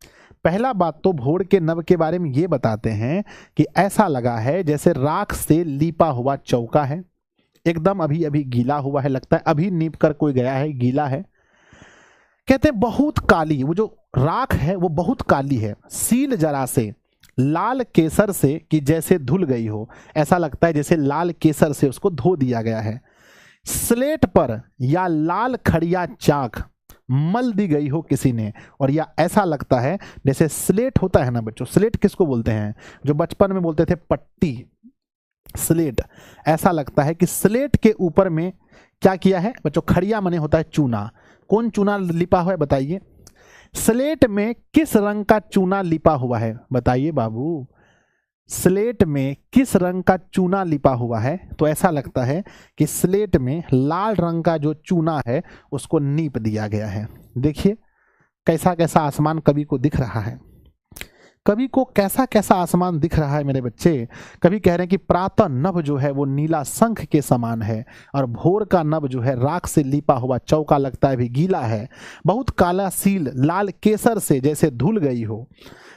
पहला बात तो भोर के नभ के बारे में ये बताते हैं कि ऐसा लगा है जैसे राख से लीपा हुआ चौका है, एकदम अभी अभी गीला हुआ है, लगता है अभी नीप कर कोई गया है, गीला है। कहते हैं बहुत काली, वो जो राख है वो बहुत काली है, सील जरा से लाल केसर से कि जैसे धुल गई हो, ऐसा लगता है जैसे लाल केसर से उसको धो दिया गया है। स्लेट पर या लाल खड़िया चाक मल दी गई हो किसी ने, और या ऐसा लगता है जैसे स्लेट होता है ना बच्चों, स्लेट किसको बोलते हैं, जो बचपन में बोलते थे पट्टी, स्लेट। ऐसा लगता है कि स्लेट के ऊपर में क्या किया है बच्चों, खड़िया मने होता है चूना। कौन चूना लिपा हुआ है बताइए, स्लेट में किस रंग का चूना लिपा हुआ है बताइए बाबू, स्लेट में किस रंग का चूना लिपा हुआ है। तो ऐसा लगता है कि स्लेट में लाल रंग का जो चूना है उसको नीप दिया गया है। देखिए कैसा कैसा आसमान कवि को दिख रहा है, कवि को कैसा कैसा आसमान दिख रहा है मेरे बच्चे। कवि कह रहे हैं कि प्रातः नभ जो है वो नीला शंख के समान है, और भोर का नभ जो है राख से लिपा हुआ चौका लगता है भी गीला है। बहुत काला सील लाल केसर से जैसे धुल गई हो,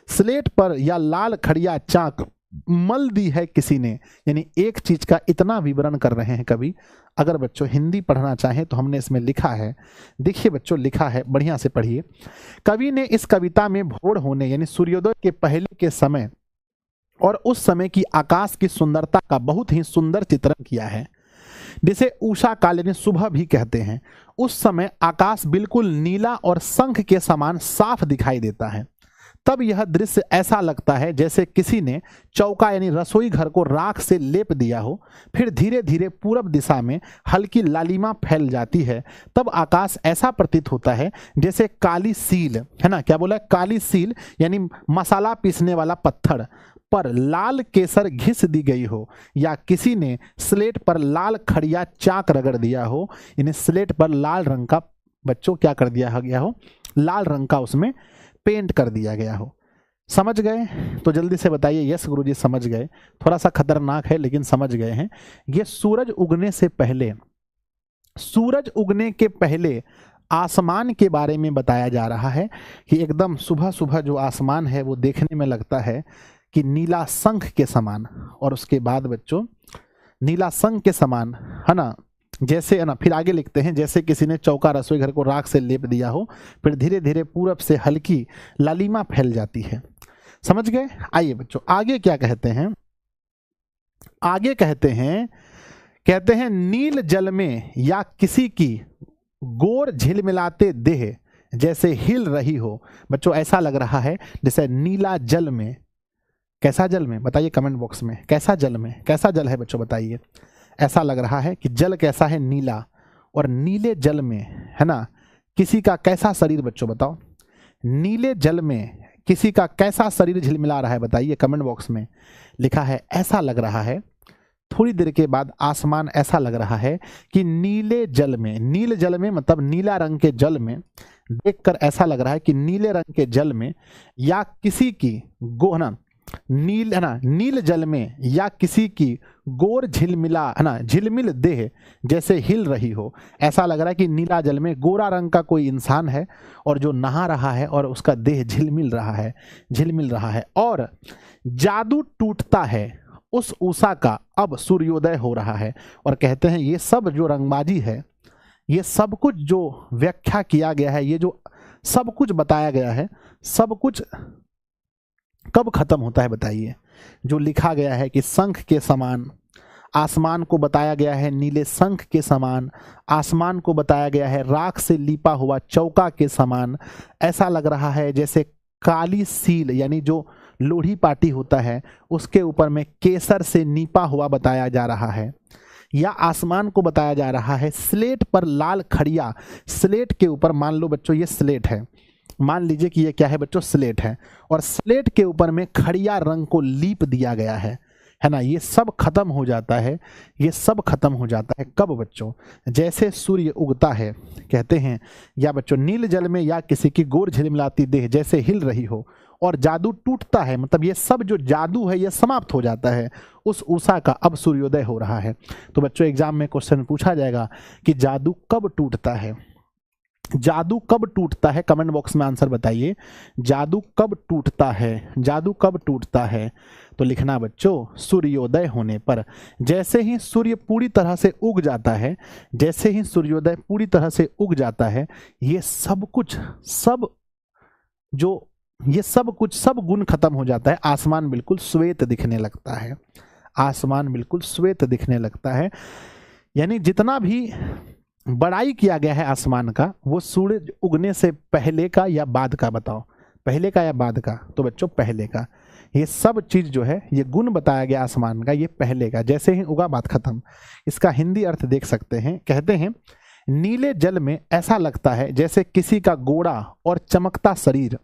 स्लेट पर या लाल खड़िया चाक मल दी है किसी ने। यानी एक चीज का इतना विवरण कर रहे हैं कवि। अगर बच्चों हिंदी पढ़ना चाहें तो हमने इसमें लिखा है, देखिए बच्चों लिखा है, बढ़िया से पढ़िए। कवि ने इस कविता में भोर होने यानी सूर्योदय के पहले के समय और उस समय की आकाश की सुंदरता का बहुत ही सुंदर चित्रण किया है, जिसे उषा काल यानी सुबह भी कहते हैं। उस समय आकाश बिल्कुल नीला और शंख के समान साफ दिखाई देता है। तब यह दृश्य ऐसा लगता है जैसे किसी ने चौका यानी रसोई घर को राख से लेप दिया हो। फिर धीरे धीरे पूरब दिशा में हल्की लालिमा फैल जाती है। तब आकाश ऐसा प्रतीत होता है जैसे काली सील, है ना, क्या बोला, काली सील यानी मसाला पीसने वाला पत्थर पर लाल केसर घिस दी गई हो, या किसी ने स्लेट पर लाल खड़िया चाक रगड़ दिया हो। यानी स्लेट पर लाल रंग का बच्चों क्या कर दिया गया हो, लाल रंग का उसमें पेंट कर दिया गया हो। समझ गए तो जल्दी से बताइए। यस गुरुजी समझ गए। थोड़ा सा खतरनाक है लेकिन समझ गए हैं। ये सूरज उगने से पहले, सूरज उगने के पहले आसमान के बारे में बताया जा रहा है कि एकदम सुबह सुबह जो आसमान है वो देखने में लगता है कि नीला शंख के समान, और उसके बाद बच्चों नीला शंख के समान, है ना, जैसे, है ना, फिर आगे लिखते हैं जैसे किसी ने चौका रसोई घर को राख से लेप दिया हो। फिर धीरे धीरे पूरब से हल्की लालिमा फैल जाती है। समझ गए। आइए बच्चों आगे क्या कहते हैं, आगे कहते हैं नील जल में या किसी की गोर झिलमिलाते देह जैसे हिल रही हो। बच्चों ऐसा लग रहा है जैसे नीला जल में, कैसा जल में बताइए कमेंट बॉक्स में, कैसा जल में, कैसा जल है बच्चों बताइए। ऐसा लग रहा है कि जल कैसा है, नीला, और नीले जल में, है ना, किसी का कैसा शरीर बच्चों बताओ, नीले जल में किसी का कैसा शरीर झिलमिला रहा है बताइए कमेंट बॉक्स में। लिखा है ऐसा लग रहा है। थोड़ी देर के बाद आसमान ऐसा लग रहा है कि नीले जल में, नील जल में मतलब नीला रंग के जल में देखकर ऐसा लग रहा है कि नीले रंग के जल में या किसी की नील, है ना, नील जल में या किसी की गोर झिलमिला, है ना, झिलमिल देह जैसे हिल रही हो। ऐसा लग रहा है कि नीला जल में गोरा रंग का कोई इंसान है और जो नहा रहा है और उसका देह झिलमिल रहा है, झिलमिल रहा है। और जादू टूटता है उस उषा का, अब सूर्योदय हो रहा है। और कहते हैं ये सब जो रंगबाजी है, ये सब कुछ जो व्याख्या किया गया है, ये जो सब कुछ बताया गया है, सब कुछ कब खत्म होता है बताइए। जो लिखा गया है कि शंख के समान आसमान को बताया गया है, नीले शंख के समान आसमान को बताया गया है, राख से लिपा हुआ चौका के समान। ऐसा लग रहा है जैसे काली सील यानी जो लोढ़ी पाटी होता है उसके ऊपर में केसर से नीपा हुआ बताया जा रहा है। या आसमान को बताया जा रहा है स्लेट पर लाल खड़िया, स्लेट के ऊपर, मान लो बच्चों ये स्लेट है, मान लीजिए कि ये क्या है बच्चों, स्लेट है, और स्लेट के ऊपर में खड़िया रंग को लीप दिया गया है। है ना, ये सब खत्म हो जाता है, ये सब खत्म हो जाता है कब बच्चों? जैसे सूर्य उगता है, कहते हैं, या बच्चों नील जल में या किसी की गोर झिलमिलाती देह जैसे हिल रही हो और जादू टूटता है, मतलब ये सब जो जादू है ये समाप्त हो जाता है, उस उषा का अब सूर्योदय हो रहा है। तो बच्चों एग्जाम में क्वेश्चन पूछा जाएगा कि जादू कब टूटता है, जादू कब टूटता है, कमेंट बॉक्स में आंसर बताइए, जादू कब टूटता है, जादू कब टूटता है? तो लिखना बच्चों सूर्योदय होने पर। जैसे ही सूर्य पूरी तरह से उग जाता है, जैसे ही सूर्योदय पूरी तरह से उग जाता है, ये सब कुछ, सब जो ये सब कुछ, सब गुण खत्म हो जाता है, आसमान बिल्कुल श्वेत दिखने लगता है, आसमान बिल्कुल श्वेत दिखने लगता है। यानी जितना भी बड़ाई किया गया है आसमान का, वो सूरज उगने से पहले का या बाद का, बताओ पहले का या बाद का? तो बच्चों पहले का। ये सब चीज जो है, ये गुण बताया गया आसमान का, ये पहले का, जैसे ही उगा बात खत्म। इसका हिंदी अर्थ देख सकते हैं, कहते हैं नीले जल में ऐसा लगता है जैसे किसी का गोरा और चमकता शरीर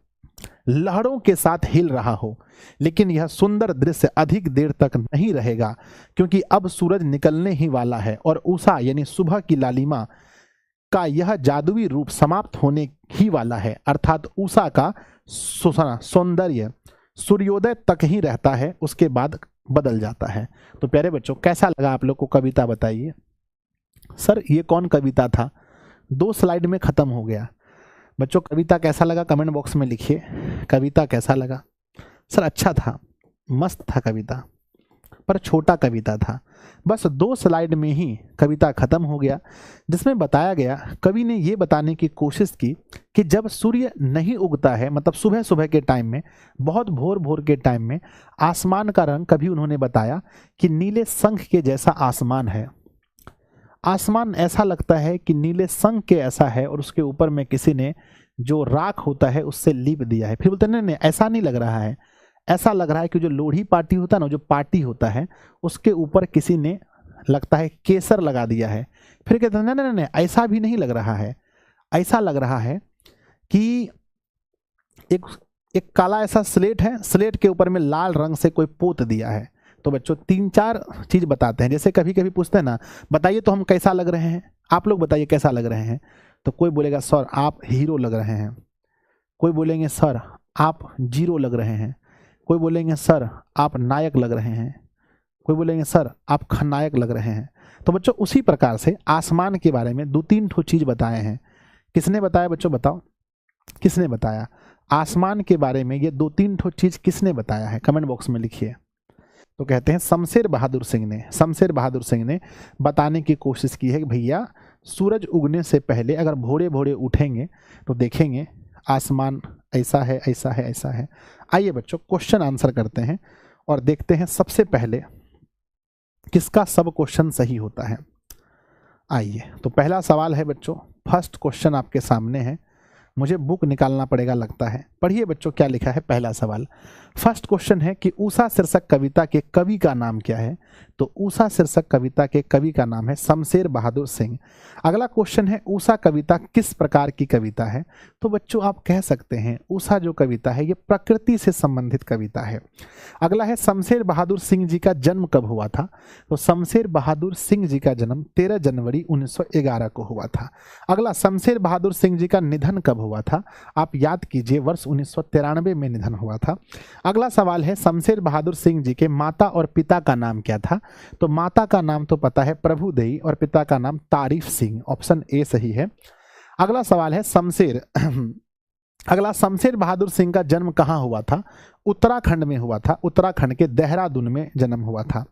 लहरों के साथ हिल रहा हो, लेकिन यह सुंदर दृश्य अधिक देर तक नहीं रहेगा, क्योंकि अब सूरज निकलने ही वाला है और उषा यानी सुबह की लालिमा का यह जादुई रूप समाप्त होने ही वाला है। अर्थात उषा का सौंदर्य सूर्योदय तक ही रहता है, उसके बाद बदल जाता है। तो प्यारे बच्चों कैसा लगा आप लोग को कविता, बताइए। सर ये कौन कविता था, 2 स्लाइड में खत्म हो गया। बच्चों कविता कैसा लगा कमेंट बॉक्स में लिखिए, कविता कैसा लगा? सर अच्छा था, मस्त था कविता, पर छोटा कविता था, बस 2 स्लाइड में ही कविता खत्म हो गया, जिसमें बताया गया, कवि ने ये बताने की कोशिश की कि जब सूर्य नहीं उगता है, मतलब सुबह सुबह के टाइम में, बहुत भोर भोर के टाइम में, आसमान का रंग कभी उन्होंने बताया कि नीले शंख के जैसा आसमान है, आसमान ऐसा लगता है कि नीले शंख के ऐसा है, और उसके ऊपर में किसी ने जो राख होता है उससे लीप दिया है। फिर बोलते नहीं नहीं ऐसा नहीं लग रहा है, ऐसा लग रहा है कि जो लोढ़ी पार्टी होता है ना, जो पार्टी होता है उसके ऊपर किसी ने लगता है केसर लगा दिया है। फिर कहते हैं नहीं नहीं नहीं ऐसा भी नहीं लग रहा है, ऐसा लग रहा है कि एक काला ऐसा स्लेट है, स्लेट के ऊपर में लाल रंग से कोई पोत दिया है। तो बच्चों 3-4 चीज बताते हैं, जैसे कभी कभी पूछते हैं ना, बताइए तो हम कैसा लग रहे हैं, आप लोग बताइए कैसा लग रहे हैं। तो कोई बोलेगा सर आप हीरो लग रहे हैं, कोई बोलेंगे सर आप जीरो लग रहे हैं, कोई बोलेंगे सर आप नायक लग रहे हैं, कोई बोलेंगे सर आप खलनायक लग रहे हैं। तो बच्चों उसी प्रकार से आसमान के बारे में 2-3 ठो चीज बताए हैं। किसने बताया बच्चों, बताओ किसने बताया आसमान के बारे में? ये 2-3 ठो चीज किसने बताया है, कमेंट बॉक्स में लिखिए। तो कहते हैं शमशेर बहादुर सिंह ने, शमशेर बहादुर सिंह ने बताने की कोशिश की है कि भैया सूरज उगने से पहले अगर भोरे भोरे उठेंगे तो देखेंगे आसमान ऐसा है, ऐसा है, ऐसा है। आइए बच्चों क्वेश्चन आंसर करते हैं और देखते हैं सबसे पहले किसका सब क्वेश्चन सही होता है। आइए तो पहला सवाल है बच्चों, फर्स्ट क्वेश्चन आपके सामने है, मुझे बुक निकालना पड़ेगा लगता है। पढ़िए बच्चों क्या लिखा है। पहला सवाल, फर्स्ट क्वेश्चन है कि उषा शीर्षक कविता के कवि का नाम क्या है? तो उषा शीर्षक कविता के कवि का नाम है शमशेर बहादुर सिंह। अगला क्वेश्चन है उषा कविता किस प्रकार की कविता है? तो बच्चों आप कह सकते हैं उषा जो कविता है ये प्रकृति से संबंधित कविता है। अगला है शमशेर बहादुर सिंह जी का जन्म कब हुआ था? तो शमशेर बहादुर सिंह जी का जन्म 13 जनवरी 1911 को हुआ था। अगला, शमशेर बहादुर सिंह जी का निधन कब हुआ था? आप याद कीजिए, वर्ष 1993 में निधन हुआ था। अगला सवाल है शमशेर बहादुर सिंह जी के माता और पिता का नाम क्या था? तो माता का नाम तो पता है प्रभुदेई और पिता का नाम तारीफ सिंह, ऑप्शन ए सही है। अगला सवाल है शमशेर बहादुर सिंह का जन्म कहाँ हुआ था? उत्तराखंड में हुआ था, उत्तराखंड के देहरादून में जन्म हुआ था।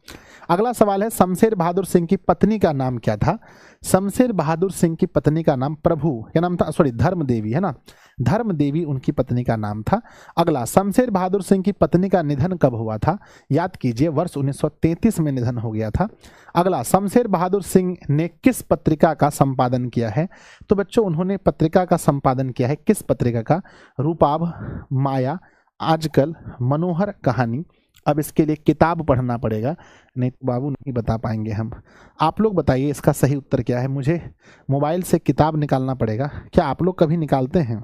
अगला सवाल है शमशेर बहादुर सिंह की पत्नी का नाम क्या था? शमशेर बहादुर सिंह की पत्नी का नाम क्या नाम था, सॉरी धर्म देवी है ना, धर्म देवी उनकी पत्नी का नाम था। अगला, शमशेर बहादुर सिंह की पत्नी का निधन कब हुआ था? याद कीजिए, वर्ष 1933 में निधन हो गया था। अगला, शमशेर बहादुर सिंह ने किस पत्रिका का संपादन किया है? तो बच्चों उन्होंने पत्रिका का संपादन किया है किस पत्रिका का? रूपाभ, माया, आजकल, मनोहर कहानी। अब इसके लिए किताब पढ़ना पड़ेगा, नहीं तो बाबू नहीं बता पाएंगे हम। आप लोग बताइए इसका सही उत्तर क्या है, मुझे मोबाइल से किताब निकालना पड़ेगा। क्या आप लोग कभी निकालते हैं?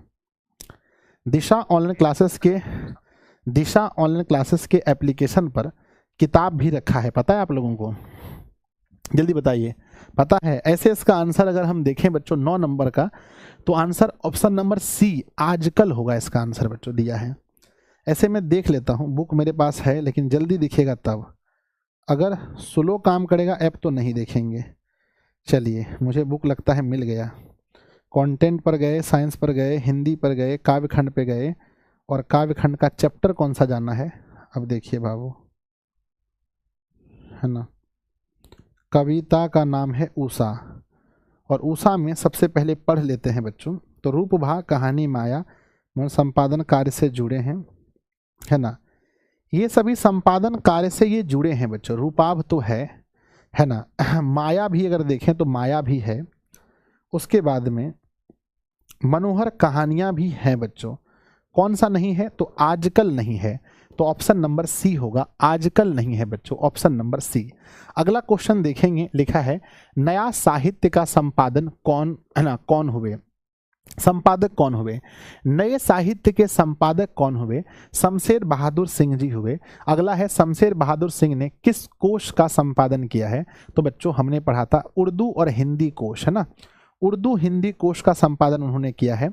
दिशा ऑनलाइन क्लासेस के एप्लीकेशन पर किताब भी रखा है, पता है आप लोगों को? जल्दी बताइए, पता है? ऐसे इसका आंसर अगर हम देखें बच्चों 9 नंबर का, तो आंसर ऑप्शन नंबर सी आजकल होगा इसका आंसर बच्चों दिया है। ऐसे मैं देख लेता हूँ, बुक मेरे पास है लेकिन जल्दी दिखेगा तब, अगर स्लो काम करेगा ऐप तो नहीं देखेंगे। चलिए, मुझे बुक लगता है मिल गया। कंटेंट पर गए, साइंस पर गए, हिंदी पर गए, काव्यखंड पे गए, और काव्यखंड का चैप्टर कौन सा जाना है? अब देखिए बाबू, है ना, कविता का नाम है उषा, और उषा में सबसे पहले पढ़ लेते हैं बच्चों। तो रूपभा, कहानी, माया संपादन कार्य से जुड़े हैं, है ना। ये सभी संपादन कार्य से ये जुड़े हैं बच्चों। रूपाभ तो है ना। माया भी अगर देखें तो माया भी है। उसके बाद में मनोहर कहानियां भी हैं बच्चों। कौन सा नहीं है? तो आजकल नहीं है, तो ऑप्शन नंबर सी होगा। आजकल नहीं है बच्चों, ऑप्शन नंबर सी। अगला क्वेश्चन देखेंगे, लिखा है नया साहित्य का संपादन कौन, है ना, कौन हुए? संपादक कौन हुए? नए साहित्य के संपादक कौन हुए? शमशेर बहादुर सिंह जी हुए। अगला है शमशेर बहादुर सिंह ने किस कोश का संपादन किया है? तो बच्चों हमने पढ़ा था उर्दू और हिंदी कोश, है ना। उर्दू हिंदी कोश का संपादन उन्होंने किया है।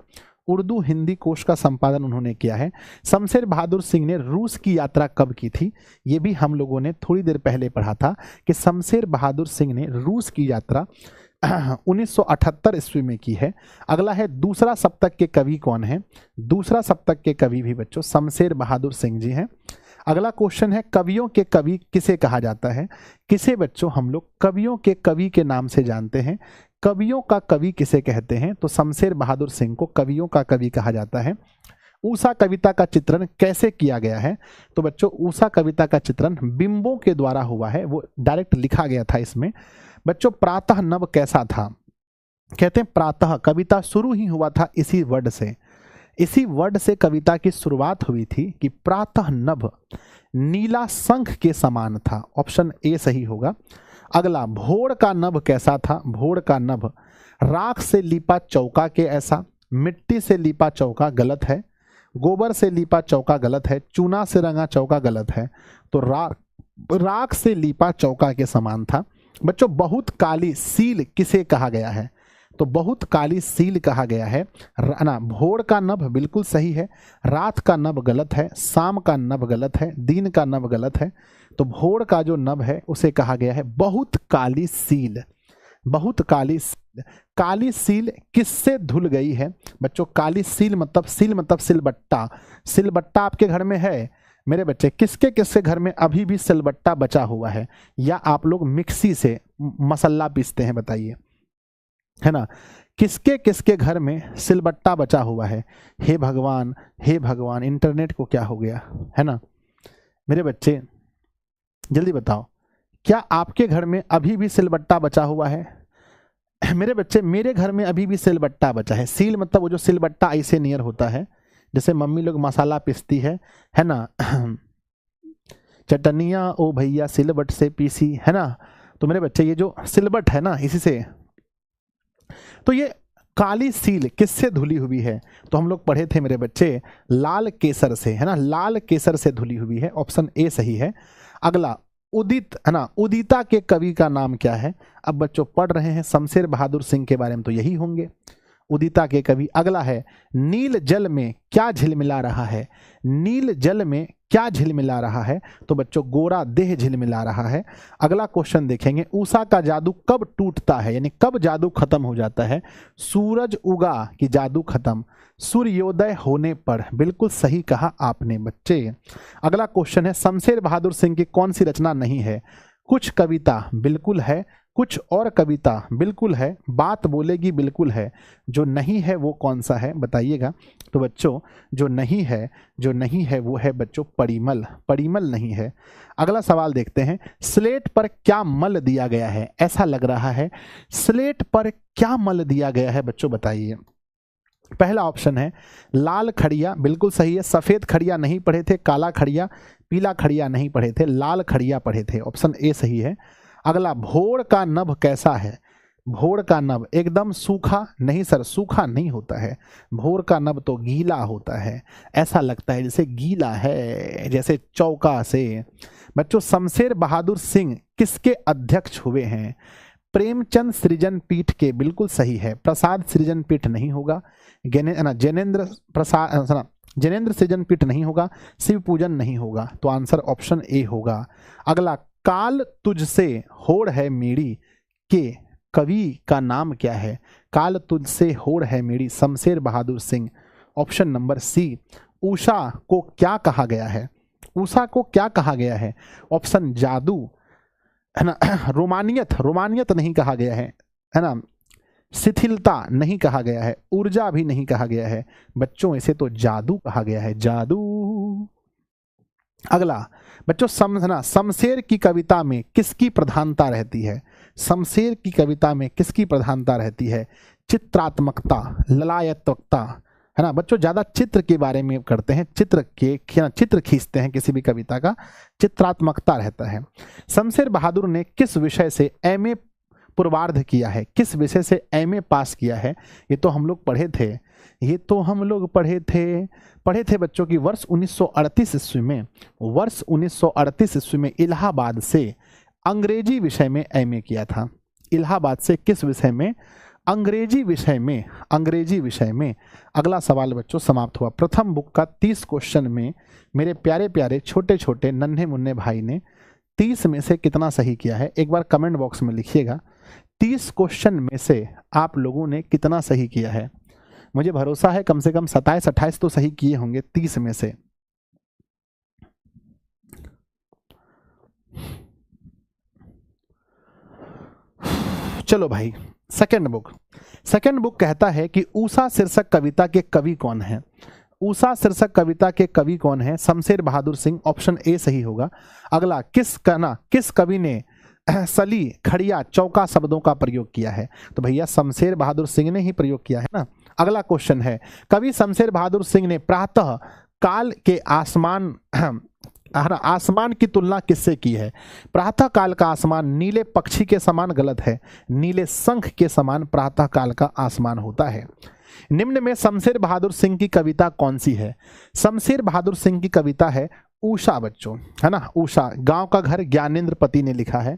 उर्दू हिंदी कोश का संपादन उन्होंने किया है। शमशेर बहादुर सिंह ने रूस की यात्रा कब की थी? ये भी हम लोगों ने थोड़ी देर पहले पढ़ा था कि शमशेर बहादुर सिंह ने रूस की यात्रा 1978 ईस्वी में की है। अगला है दूसरा सप्तक के कवि कौन है? दूसरा सप्तक के कवि भी बच्चों शमशेर बहादुर सिंह जी हैं। अगला क्वेश्चन है कवियों के कवि किसे कहा जाता है? किसे बच्चों हम लोग कवियों के कवि के नाम से जानते हैं? कवियों का कवि किसे कहते हैं? तो शमशेर बहादुर सिंह को कवियों का कवि कहा जाता है। उषा कविता का चित्रण कैसे किया गया है? तो बच्चों उषा कविता का चित्रण बिंबों के द्वारा हुआ है, वो डायरेक्ट लिखा गया था इसमें। बच्चों प्रातः नभ कैसा था? कहते हैं प्रातः, कविता शुरू ही हुआ था इसी वर्ड से। इसी वर्ड से कविता की शुरुआत हुई थी कि प्रातः नभ नीला शंख के समान था। ऑप्शन ए सही होगा। अगला भोर का नभ कैसा था? भोर का नभ राख से लीपा चौका के ऐसा। मिट्टी से लीपा चौका गलत है। गोबर से लीपा चौका गलत है। चूना से रंगा चौका गलत है। तो राख से लीपा चौका के समान था। बच्चों बहुत काली सील किसे कहा गया है? तो बहुत काली सील कहा गया है ना। भोर का नभ बिल्कुल सही है। रात का नभ गलत है। शाम का नभ गलत है। दिन का नभ गलत है। तो भोर का जो नभ है उसे कहा गया है बहुत काली सील। बहुत काली सील। काली सील किससे धुल गई है? बच्चों काली सील मतलब सिलबट्टा। सिलबट्टा आपके घर में है मेरे बच्चे? किसके किसके घर में अभी भी सिलबट्टा बचा हुआ है? या आप लोग मिक्सी से मसाला पीसते हैं? बताइए, है ना। किसके किसके घर में सिलबट्टा बचा हुआ है? हे भगवान, हे भगवान, इंटरनेट को क्या हो गया, है ना। मेरे बच्चे जल्दी बताओ, क्या आपके घर में अभी भी सिलबट्टा बचा हुआ है? मेरे बच्चे मेरे घर में अभी भी सिलबट्टा बचा है। सील मतलब वो जो सिलबट्टा ऐसे नियर होता है, जैसे मम्मी लोग मसाला पीसती है ना। चटनिया ओ भैया सिलबट से पीसी, है ना। तो मेरे बच्चे ये जो सिलबट है ना, इसी से। तो ये काली सील किससे धुली हुई है? तो हम लोग पढ़े थे मेरे बच्चे लाल केसर से, है ना। लाल केसर से धुली हुई है। ऑप्शन ए सही है। अगला उदित, है ना। उदिता के कवि का नाम क्या है? अब बच्चों पढ़ रहे हैं शमशेर बहादुर सिंह के बारे में, तो यही होंगे उदिता के कवि। अगला है नील जल में क्या झिलमिला रहा है? नील जल में क्या झिलमिला रहा है? तो बच्चों गोरा देह झिलमिला रहा है। अगला क्वेश्चन देखेंगे उषा का जादू कब टूटता है, यानी कब जादू खत्म हो जाता है? सूरज उगा कि जादू खत्म? सूर्योदय होने पर। बिल्कुल सही कहा आपने बच्चे। अगला क्वेश्चन है शमशेर बहादुर सिंह की कौन सी रचना नहीं है? कुछ कविता बिल्कुल है, कुछ और कविता बिल्कुल है, बात बोलेगी बिल्कुल है, जो नहीं है वो कौन सा है बताइएगा। तो बच्चों जो नहीं है वो है बच्चों परिमल। परिमल नहीं है। अगला सवाल देखते हैं स्लेट पर क्या मल दिया गया है? ऐसा लग रहा है स्लेट पर क्या मल दिया गया है बच्चों, बताइए। पहला ऑप्शन है लाल खड़िया, बिल्कुल सही है। सफेद खड़िया नहीं पढ़े थे, काला खड़िया, पीला खड़िया नहीं पढ़े थे, लाल खड़िया पढ़े थे। ऑप्शन ए सही है। अगला भोर का नभ कैसा है? भोर का नभ एकदम सूखा नहीं सर, सूखा नहीं होता है। भोर का नभ तो गीला होता है। ऐसा लगता है जैसे गीला है, जैसे चौका से। बच्चों शमशेर बहादुर सिंह किसके अध्यक्ष हुए हैं? प्रेमचंद सृजन पीठ के, बिल्कुल सही है। प्रसाद सृजन पीठ नहीं होगा, जैनेन्द्र सृजन पीठ नहीं होगा, शिव पूजन नहीं होगा, तो आंसर ऑप्शन ए होगा। अगला, काल तुझसे होड़ है मेरी के कवि का नाम क्या है? काल तुझसे होड़ है मेरी, Shamsher Bahadur Singh. Option number C. Usha को क्या कहा गया है? उषा को क्या कहा गया है? ऑप्शन जादू, है ना, रोमानियत नहीं कहा गया है ना, शिथिलता नहीं कहा गया है, ऊर्जा भी नहीं कहा गया है बच्चों, इसे तो जादू कहा गया है, जादू। अगला बच्चों, समझना, शमशेर की कविता में किसकी प्रधानता रहती है? शमशेर की कविता में किसकी प्रधानता रहती है? चित्रात्मकता, ललायत्मकता, है ना बच्चों, ज्यादा चित्र के बारे में करते हैं, चित्र खींचते हैं किसी भी कविता का, चित्रात्मकता रहता है। शमशेर बहादुर ने किस विषय से एमए पूर्वार्ध किया है? किस विषय से एमए पास किया है? ये तो हम लोग पढ़े थे बच्चों की वर्ष 1938 ईस्वी में इलाहाबाद से अंग्रेजी विषय में एमए किया था। इलाहाबाद से किस विषय में? अंग्रेजी विषय में। अगला सवाल बच्चों समाप्त हुआ। प्रथम बुक का 30 क्वेश्चन में मेरे प्यारे प्यारे छोटे छोटे नन्हे मुन्ने भाई ने 30 में से कितना सही किया है? एक बार कमेंट बॉक्स में लिखिएगा, 30 क्वेश्चन में से आप लोगों ने कितना सही किया है? मुझे भरोसा है कम से कम 27-28 तो सही किए होंगे 30 में से। चलो भाई, सेकंड बुक कहता है कि उषा शीर्षक कविता के कवि कौन है? उषा शीर्षक कविता के कवि कौन है? शमशेर बहादुर सिंह, ऑप्शन ए सही होगा। अगला, किस कवि ने सली, खड़िया, चौका शब्दों का प्रयोग किया है? तो भैया शमशेर बहादुर सिंह ने ही प्रयोग किया है ना। अगला क्वेश्चन है, कवि शमशेर बहादुर सिंह ने प्रातः काल के आसमान की तुलना किससे की है? प्रातः काल का आसमान नीले पक्षी के समान गलत है, नीले शंख के समान प्रातः काल का आसमान होता है। निम्न में शमशेर बहादुर सिंह की कविता कौन सी है? शमशेर बहादुर सिंह की कविता है उषा बच्चों, है ना, उषा। गांव का घर ज्ञानेंद्र पति ने लिखा है।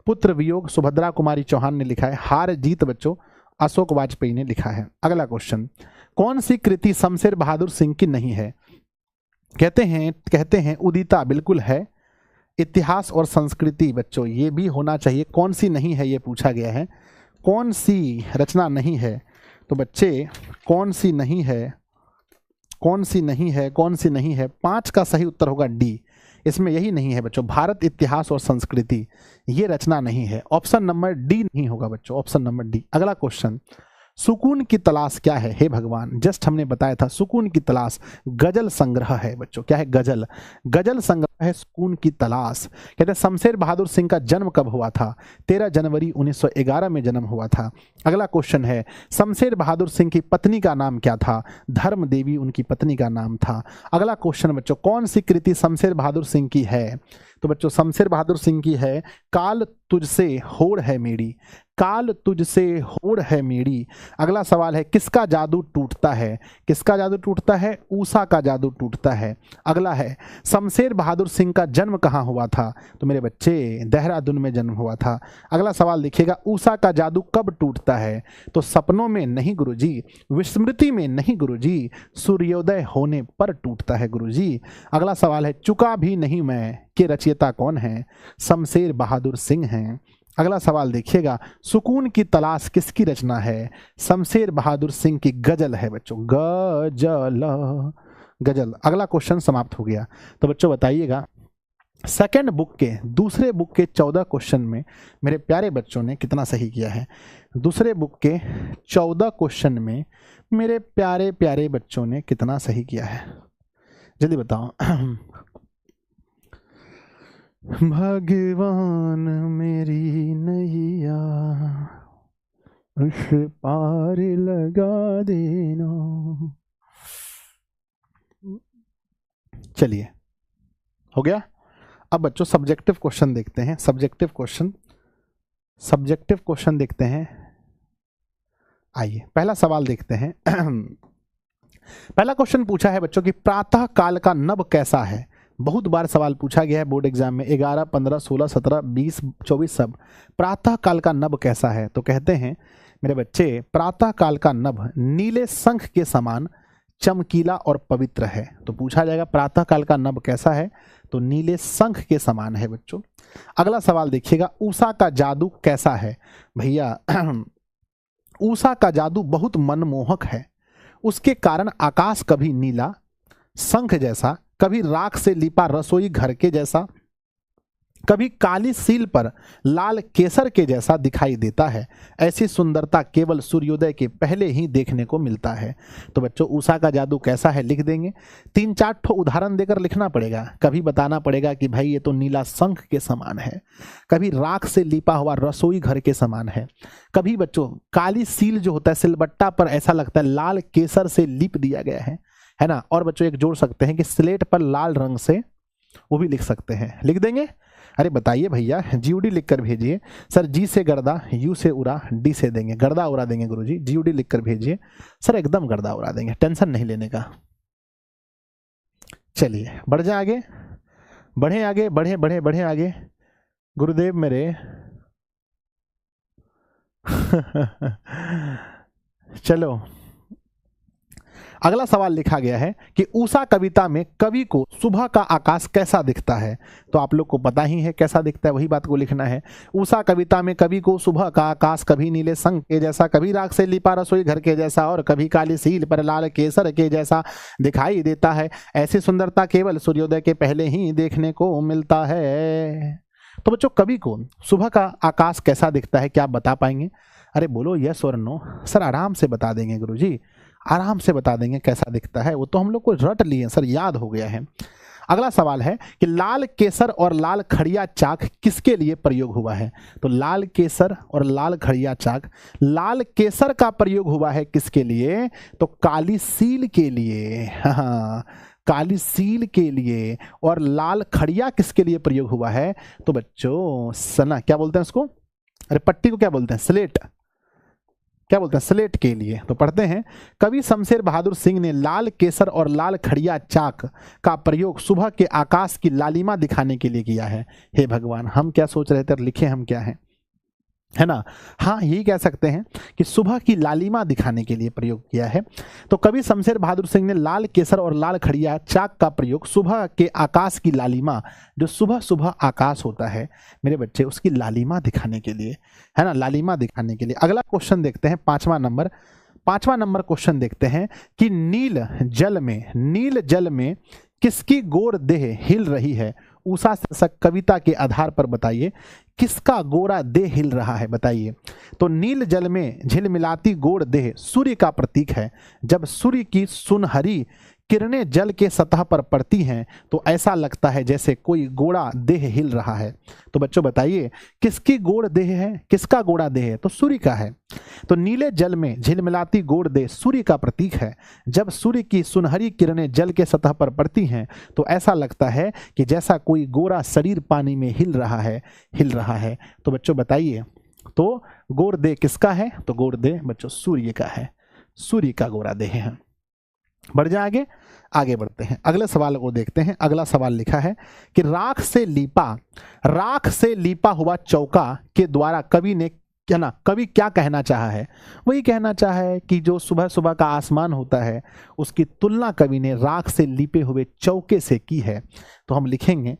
पुत्र वियोग सुभद्रा कुमारी चौहान ने लिखा है। हार जीत बच्चों अशोक वाजपेयी ने लिखा है। अगला क्वेश्चन, कौन सी कृति शमशेर बहादुर सिंह की नहीं है? कहते हैं उदिता, बिल्कुल है। इतिहास और संस्कृति बच्चों, ये भी होना चाहिए। कौन सी नहीं है ये पूछा गया है, कौन सी रचना नहीं है? तो बच्चे कौन सी नहीं है? 5 का सही उत्तर होगा डी। इसमें यही नहीं है बच्चों, भारत इतिहास और संस्कृति, ये रचना नहीं है। ऑप्शन नंबर डी नहीं होगा बच्चों, ऑप्शन नंबर डी। अगला क्वेश्चन, सुकून की तलाश क्या है? हे भगवान, जस्ट हमने बताया था सुकून की तलाश गजल संग्रह है बच्चों। क्या है? गजल संग्रह है सुकून की तलाश। कहते हैं शमशेर बहादुर सिंह का जन्म कब हुआ था? 13 जनवरी 1911 में जन्म हुआ था। अगला क्वेश्चन है, शमशेर बहादुर सिंह की पत्नी का नाम क्या था? धर्म देवी उनकी पत्नी का नाम था। अगला क्वेश्चन बच्चों, कौन सी कृति शमशेर बहादुर सिंह की है? तो बच्चों शमशेर बहादुर सिंह की है काल तुझसे होड़ है मेरी, काल तुझसे होड़ है मेरी। अगला सवाल है, किसका जादू टूटता है? किसका जादू टूटता है? उषा का जादू टूटता है। अगला है, शमशेर बहादुर सिंह का जन्म कहाँ हुआ था? तो मेरे बच्चे देहरादून में जन्म हुआ था। अगला सवाल देखिएगा, उषा का जादू कब टूटता है? तो सपनों में नहीं गुरुजी, विस्मृति में नहीं गुरुजी, सूर्योदय होने पर टूटता है गुरुजी। अगला सवाल है, चुका भी नहीं मैं के रचयिता कौन है? शमशेर बहादुर सिंह हैं। अगला सवाल देखिएगा, सुकून की तलाश किसकी रचना है? शमशेर बहादुर सिंह की गजल है बच्चों, गजल। अगला क्वेश्चन समाप्त हो गया। तो बच्चों बताइएगा, सेकंड बुक के दूसरे बुक के 14 क्वेश्चन में मेरे प्यारे बच्चों ने कितना सही किया है? दूसरे बुक के 14 क्वेश्चन में मेरे प्यारे प्यारे बच्चों ने कितना सही किया है? जल्दी बताओ। भगवान मेरी नैया उस पार लगा देना। चलिए, हो गया। अब बच्चों सब्जेक्टिव क्वेश्चन देखते हैं। सब्जेक्टिव क्वेश्चन देखते हैं। आइए पहला सवाल देखते हैं। पहला क्वेश्चन पूछा है बच्चों कि प्रातः काल का नभ कैसा है? बहुत बार सवाल पूछा गया है बोर्ड एग्जाम में, 11, 15, 16, 17, 20, 24 सब। प्रातः काल का नभ कैसा है? तो कहते हैं मेरे बच्चे, प्रातः काल का नभ नीले शंख के समान चमकीला और पवित्र है। तो पूछा जाएगा प्रातः काल का नभ कैसा है? तो नीले शंख के समान है बच्चों। अगला सवाल देखिएगा, उषा का जादू कैसा है? भैया उषा का जादू बहुत मनमोहक है। उसके कारण आकाश कभी नीला शंख जैसा, कभी राख से लिपा रसोई घर के जैसा, कभी काली सील पर लाल केसर के जैसा दिखाई देता है। ऐसी सुंदरता केवल सूर्योदय के पहले ही देखने को मिलता है। तो बच्चों उषा का जादू कैसा है लिख देंगे। 3-4 ठो उदाहरण देकर लिखना पड़ेगा। कभी बताना पड़ेगा कि भाई ये तो नीला शंख के समान है, कभी राख से लिपा हुआ रसोई घर के समान है, कभी बच्चों काली सील जो होता है सिलबट्टा पर ऐसा लगता है लाल केसर से लिप दिया गया है ना। और बच्चों एक जोड़ सकते हैं कि स्लेट पर लाल रंग से, वो भी लिख सकते हैं, लिख देंगे। अरे बताइए भैया, जीओडी लिखकर भेजिए। सर जी से गर्दा, यू से उड़ा, डी से देंगे, गर्दा उड़ा देंगे गुरुजी। जीओडी लिखकर भेजिए सर, एकदम गर्दा उड़ा देंगे, टेंशन नहीं लेने का। चलिए बढ़ जाए आगे, बढ़े आगे, बढ़े बढ़े बढ़े आगे गुरुदेव मेरे। चलो अगला सवाल लिखा गया है कि उषा कविता में कवि को सुबह का आकाश कैसा दिखता है? तो आप लोग को पता ही है कैसा दिखता है, वही बात को लिखना है। उषा कविता में कवि को सुबह का आकाश कभी नीले शंख के जैसा, कभी राख से लिपा रसोई घर के जैसा और कभी काली सील पर लाल केसर के जैसा दिखाई देता है। ऐसी सुंदरता केवल सूर्योदय के पहले ही देखने को मिलता है। तो बच्चों कवि को सुबह का आकाश कैसा दिखता है, क्या आप बता पाएंगे? अरे बोलो यस और नो। सर आराम से बता देंगे गुरुजी, आराम से बता देंगे कैसा दिखता है, वो तो हम लोग को रट लिए सर, याद हो गया है। अगला सवाल है कि लाल केसर और लाल खड़िया चाक किसके लिए प्रयोग हुआ है? तो लाल केसर और लाल खड़िया चाक, लाल केसर का प्रयोग हुआ है किसके लिए? तो काली सील के लिए। हाँ, काली सील के लिए। और लाल खड़िया किसके लिए प्रयोग हुआ है? तो बच्चों सना, क्या बोलते हैं उसको, अरे पट्टी को क्या बोलते हैं, स्लेट, क्या बोलते हैं, स्लेट के लिए। तो पढ़ते हैं, कवि शमशेर बहादुर सिंह ने लाल केसर और लाल खड़िया चाक का प्रयोग सुबह के आकाश की लालिमा दिखाने के लिए किया है। हे भगवान, हम क्या सोच रहे थे और लिखे हम क्या हैं, है ना। हाँ यही कह सकते हैं कि सुबह की लालिमा दिखाने के लिए प्रयोग किया है। तो कवि शमशेर बहादुर सिंह ने लाल केसर और लाल खड़िया चाक का प्रयोग सुबह के आकाश की लालिमा, जो सुबह सुबह आकाश होता है मेरे बच्चे, उसकी लालिमा दिखाने के लिए, है ना, लालिमा दिखाने के लिए। अगला क्वेश्चन देखते हैं, 5वां नंबर क्वेश्चन देखते हैं कि नील जल में किसकी गोर देह हिल रही है? उषा शीर्षक कविता के आधार पर बताइए किसका गोरा देह हिल रहा है, बताइए। तो नील जल में झिलमिलाती गोड़ देह सूर्य का प्रतीक है। जब सूर्य की सुनहरी किरणें जल के सतह पर पड़ती हैं तो ऐसा लगता है जैसे कोई गोरा देह हिल रहा है। तो बच्चों बताइए किसकी गोड़ देह है, किसका गोरा देह है? तो सूर्य का है। तो नीले जल में झिलमिलाती गोड़ देह सूर्य का प्रतीक है। जब सूर्य की सुनहरी किरणें जल के सतह पर पड़ती हैं तो ऐसा लगता है कि जैसा कोई गोरा शरीर पानी में हिल रहा है। तो बच्चों बताइए, तो गोड़ देह किसका है? तो गोड़ देह बच्चों सूर्य का है, सूर्य का गोरा देह है। बढ़ जाए आगे बढ़ते हैं, अगले सवाल को देखते हैं। अगला सवाल लिखा है कि राख से लीपा हुआ चौका के द्वारा कवि क्या कहना चाहा है? वही कहना चाहा है कि जो सुबह सुबह का आसमान होता है उसकी तुलना कवि ने राख से लीपे हुए चौके से की है। तो हम लिखेंगे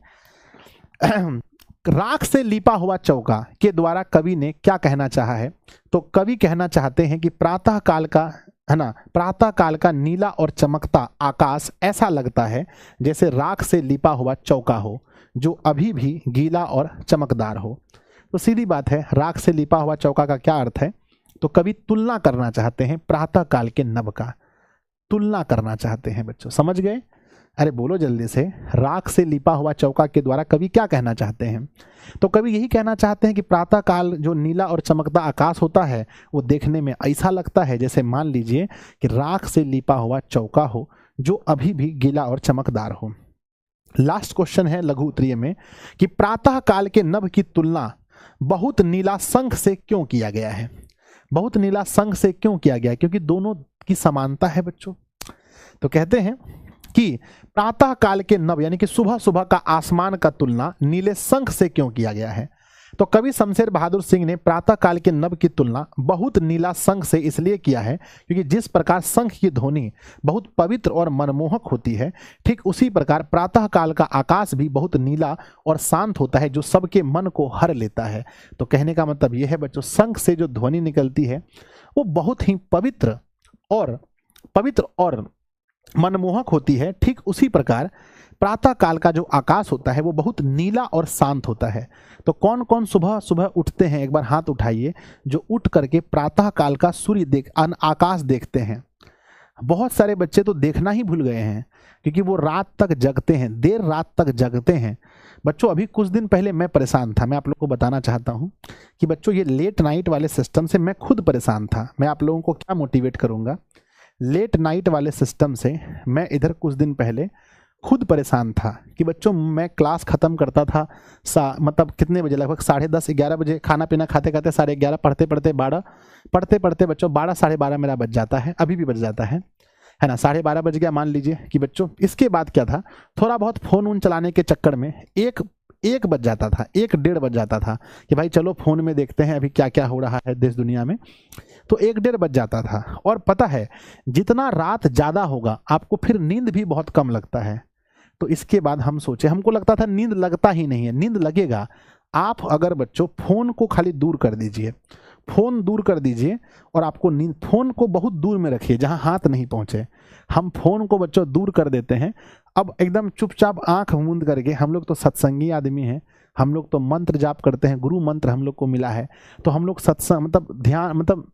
राख से लीपा हुआ चौका के द्वारा कवि ने क्या कहना चाहा है? तो कवि कहना चाहते हैं कि प्रातः काल का नीला और चमकता आकाश ऐसा लगता है जैसे राख से लिपा हुआ चौका हो जो अभी भी गीला और चमकदार हो। तो सीधी बात है, राख से लिपा हुआ चौका का क्या अर्थ है? तो कवि तुलना करना चाहते हैं प्रातः काल के नभ का, तुलना करना चाहते हैं बच्चों, समझ गए? अरे बोलो जल्दी से, राख से लिपा हुआ चौका के द्वारा कवि क्या कहना चाहते हैं? तो कवि यही कहना चाहते हैं कि प्रातः काल जो नीला और चमकता आकाश होता है वो देखने में ऐसा लगता है जैसे मान लीजिए कि राख से लिपा हुआ चौका हो जो अभी भी गीला और चमकदार हो। लास्ट क्वेश्चन है लघु उत्तरीय में कि प्रातः काल के नभ की तुलना बहुत नीला शंख से क्यों किया गया है? बहुत नीला शंख से क्यों किया गया है? क्योंकि दोनों की समानता है बच्चों। तो कहते हैं कि प्रातः काल के नभ यानी कि सुबह सुबह का आसमान का तुलना नीले शंख से क्यों किया गया है। तो कवि शमशेर बहादुर सिंह ने प्रातः काल के नभ की तुलना बहुत नीला शंख से इसलिए किया है क्योंकि जिस प्रकार शंख की ध्वनि बहुत पवित्र और मनमोहक होती है, ठीक उसी प्रकार प्रातः काल का आकाश भी बहुत नीला और शांत होता है जो सबके मन को हर लेता है। तो कहने का मतलब यह है बच्चों, शंख से जो ध्वनि निकलती है वो बहुत ही पवित्र और मनमोहक होती है। ठीक उसी प्रकार प्रातः काल का जो आकाश होता है वो बहुत नीला और शांत होता है। तो कौन कौन सुबह सुबह उठते हैं, एक बार हाथ उठाइए, जो उठ करके प्रातः काल का सूर्य आकाश देखते हैं। बहुत सारे बच्चे तो देखना ही भूल गए हैं क्योंकि वो रात तक जगते हैं, देर रात तक जगते हैं। बच्चों अभी कुछ दिन पहले मैं परेशान था, मैं आप लोगों को बताना चाहता हूं कि बच्चों ये लेट नाइट वाले सिस्टम से मैं खुद परेशान था। मैं आप लोगों को क्या मोटिवेट करूंगा, लेट नाइट वाले सिस्टम से मैं इधर कुछ दिन पहले खुद परेशान था कि बच्चों मैं क्लास ख़त्म करता था मतलब कितने बजे, लगभग 10:30 11 बजे, खाना पीना खाते खाते 11:30, पढ़ते पढ़ते 12, पढ़ते पढ़ते बच्चों 12 साढ़े 12 मेरा बज जाता है, अभी भी बज जाता है ना, 12:30 बज गया मान लीजिए कि बच्चों। इसके बाद क्या था, थोड़ा बहुत फ़ोन वोन चलाने के चक्कर में एक बज जाता था, 1-1:30 बज जाता था कि भाई चलो फ़ोन में देखते हैं अभी क्या क्या हो रहा है देश दुनिया में। तो 1-1:30 बज जाता था। और पता है जितना रात ज़्यादा होगा आपको फिर नींद भी बहुत कम लगता है। तो इसके बाद हम सोचे, हमको लगता था नींद लगता ही नहीं है, नींद लगेगा। आप अगर बच्चों फ़ोन को खाली दूर कर दीजिए, फ़ोन दूर कर दीजिए और आपको नींद, फ़ोन को बहुत दूर में रखिए जहां हाथ नहीं पहुंचे। हम फ़ोन को बच्चों दूर कर देते हैं। अब एकदम चुपचाप आंख मूंद करके, हम लोग तो सत्संगी आदमी हैं, हम लोग तो मंत्र जाप करते हैं, गुरु मंत्र हम लोग को मिला है, तो हम लोग सत्संग मतलब ध्यान मतलब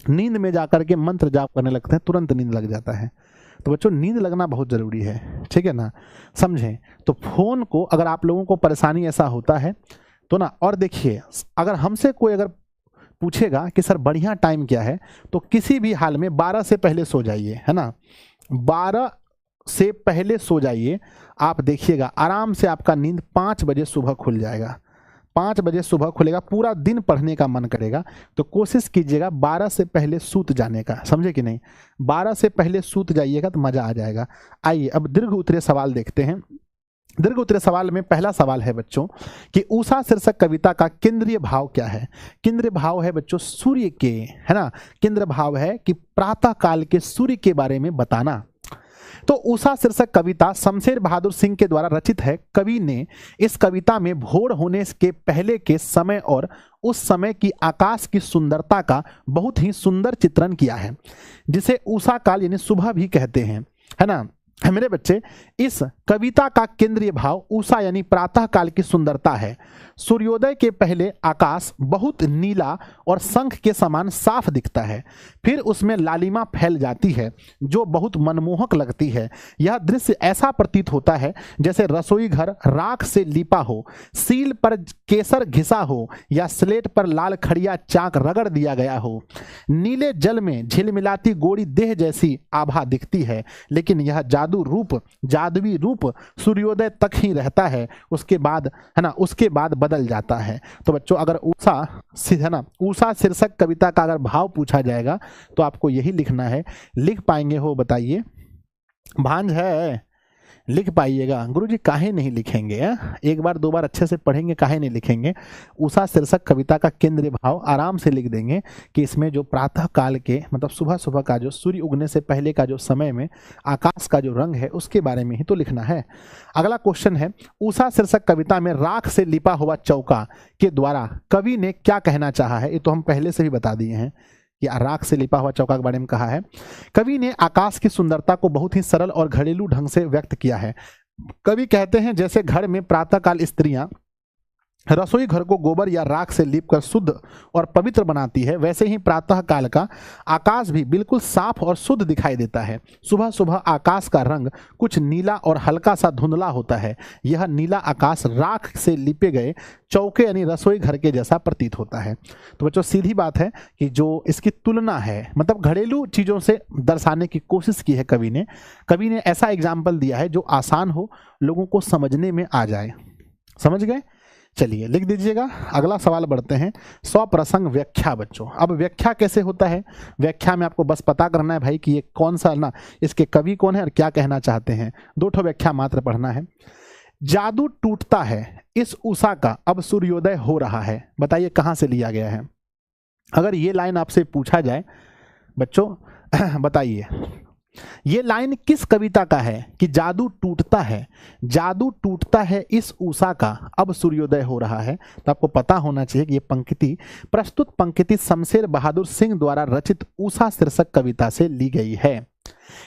नींद में जा करके मंत्र जाप करने लगते हैं, तुरंत नींद लग जाता है। तो बच्चों नींद लगना बहुत ज़रूरी है, ठीक है ना, समझें। तो फ़ोन को अगर आप लोगों को परेशानी ऐसा होता है तो ना, और देखिए अगर हमसे कोई अगर पूछेगा कि सर बढ़िया टाइम क्या है, तो किसी भी हाल में 12 से पहले सो जाइए, है ना, 12 से पहले सो जाइए। आप देखिएगा आराम से आपका नींद 5 बजे सुबह खुल जाएगा, 5 बजे सुबह खुलेगा, पूरा दिन पढ़ने का मन करेगा। तो कोशिश कीजिएगा 12 से पहले सूत जाने का, समझे कि नहीं, 12 से पहले सूत जाइएगा तो मज़ा आ जाएगा। आइए अब दीर्घ उत्तरीय सवाल देखते हैं। दीर्घ उत्तरीय सवाल में पहला सवाल है बच्चों कि उषा शीर्षक कविता का केंद्रीय भाव क्या है। केंद्रीय भाव है बच्चों सूर्य के, है ना, केंद्र भाव है कि प्रातः काल के सूर्य के बारे में बताना। तो उषा शीर्षक कविता शमशेर बहादुर सिंह के द्वारा रचित है। कवि ने इस कविता में भोर होने के पहले के समय और उस समय की आकाश की सुंदरता का बहुत ही सुंदर चित्रण किया है, जिसे उषा काल यानी सुबह भी कहते हैं, है ना। मेरे बच्चे, इस कविता का केंद्रीय भाव उषा यानी प्रातः काल की सुंदरता है। सूर्योदय के पहले आकाश बहुत नीला और शंख के समान साफ दिखता है, फिर उसमें लालिमा फैल जाती है जो बहुत मनमोहक लगती है। यह दृश्य ऐसा प्रतीत होता है जैसे रसोई घर राख से लिपा हो, सील पर केसर घिसा हो या स्लेट पर लाल खड़िया चाक रगड़ दिया गया हो। नीले जल में झिलमिलाती गोरी देह जैसी आभा दिखती है, लेकिन यह जादुई रूप सूर्योदय तक ही रहता है, उसके बाद, है ना, उसके बाद बदल जाता है। तो बच्चों अगर उषा, है ना, उषा शीर्षक कविता का अगर भाव पूछा जाएगा तो आपको यही लिखना है। लिख पाएंगे हो बताइए, भांज है, लिख पाइएगा। गुरुजी काहे नहीं लिखेंगे, एक बार दो बार अच्छे से पढ़ेंगे, काहे नहीं लिखेंगे। उषा शीर्षक कविता का केंद्रीय भाव आराम से लिख देंगे कि इसमें जो प्रातः काल के मतलब सुबह सुबह का जो सूर्य उगने से पहले का जो समय में आकाश का जो रंग है उसके बारे में ही तो लिखना है। अगला क्वेश्चन है, उषा शीर्षक कविता में राख से लिपा हुआ चौका के द्वारा कवि ने क्या कहना चाहा है। ये तो हम पहले से भी बता दिए हैं कि राख से लिपा हुआ चौका के बारे में कहा है। कवि ने आकाश की सुंदरता को बहुत ही सरल और घरेलू ढंग से व्यक्त किया है। कवि कहते हैं जैसे घर में प्रातःकाल स्त्रियां रसोई घर को गोबर या राख से लीपकर शुद्ध और पवित्र बनाती है, वैसे ही प्रातः काल का आकाश भी बिल्कुल साफ और शुद्ध दिखाई देता है। सुबह सुबह आकाश का रंग कुछ नीला और हल्का सा धुंधला होता है। यह नीला आकाश राख से लिपे गए चौके यानी रसोई घर के जैसा प्रतीत होता है। तो बच्चों सीधी बात है कि जो इसकी तुलना है मतलब घरेलू चीज़ों से दर्शाने की कोशिश की है कवि ने ऐसा एग्जाम्पल दिया है जो आसान हो, लोगों को समझने में आ जाए। समझ गए? चलिए लिख दीजिएगा। अगला सवाल बढ़ते हैं। स्वप्रसंग व्याख्या बच्चों। अब व्याख्या कैसे होता है? व्याख्या में आपको बस पता करना है भाई कि ये कौन सा ना, इसके कवि कौन है और क्या कहना चाहते हैं। 2 ठो व्याख्या मात्र पढ़ना है। जादू टूटता है इस उषा का, अब सूर्योदय हो रहा है। बताइए कहां से लिया गया है? अगर ये लाइन आपसे पूछा जाए बच्चों बताइए ये लाइन किस कविता का है कि जादू टूटता है, जादू टूटता है इस उषा का, अब सूर्योदय हो रहा है। तो आपको पता होना चाहिए कि ये पंक्ति, प्रस्तुत पंक्ति शमशेर बहादुर सिंह द्वारा रचित उषा शीर्षक कविता से ली गई है।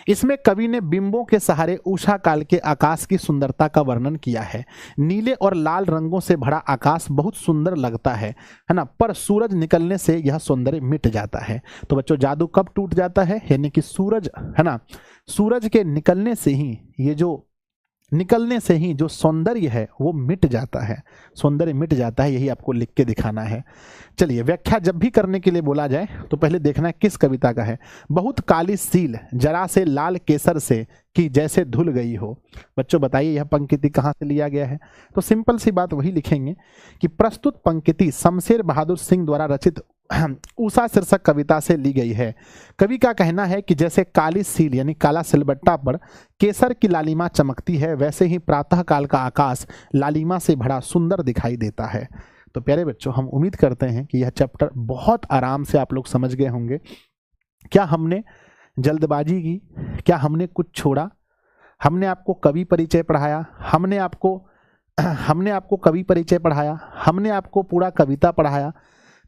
इसमें कवि ने बिंबों के सहारे उषा काल के आकाश की सुंदरता का वर्णन किया है। नीले और लाल रंगों से भरा आकाश बहुत सुंदर लगता है ना, पर सूरज निकलने से यह सौंदर्य मिट जाता है। तो बच्चों जादू कब टूट जाता है? यानी कि सूरज, है ना, सूरज के निकलने से ही जो सौंदर्य है वो मिट जाता है, सौंदर्य मिट जाता है। यही आपको लिख के दिखाना है। चलिए व्याख्या जब भी करने के लिए बोला जाए तो पहले देखना है किस कविता का है। बहुत काली सील जरा से लाल केसर से कि जैसे धुल गई हो। बच्चों बताइए यह पंक्ति कहाँ से लिया गया है? तो सिंपल सी बात वही लिखेंगे कि प्रस्तुत पंक्ति शमशेर बहादुर सिंह द्वारा रचित उषा शीर्षक कविता से ली गई है। कवि का कहना है कि जैसे काली सील यानी काला सिलबट्टा पर केसर की लालिमा चमकती है, वैसे ही प्रातः काल का आकाश लालिमा से भरा सुंदर दिखाई देता है। तो प्यारे बच्चों हम उम्मीद करते हैं कि यह चैप्टर बहुत आराम से आप लोग समझ गए होंगे। क्या हमने जल्दबाजी की? क्या हमने कुछ छोड़ा? हमने आपको कवि परिचय पढ़ाया, हमने आपको कवि परिचय पढ़ाया, हमने आपको पूरा कविता पढ़ाया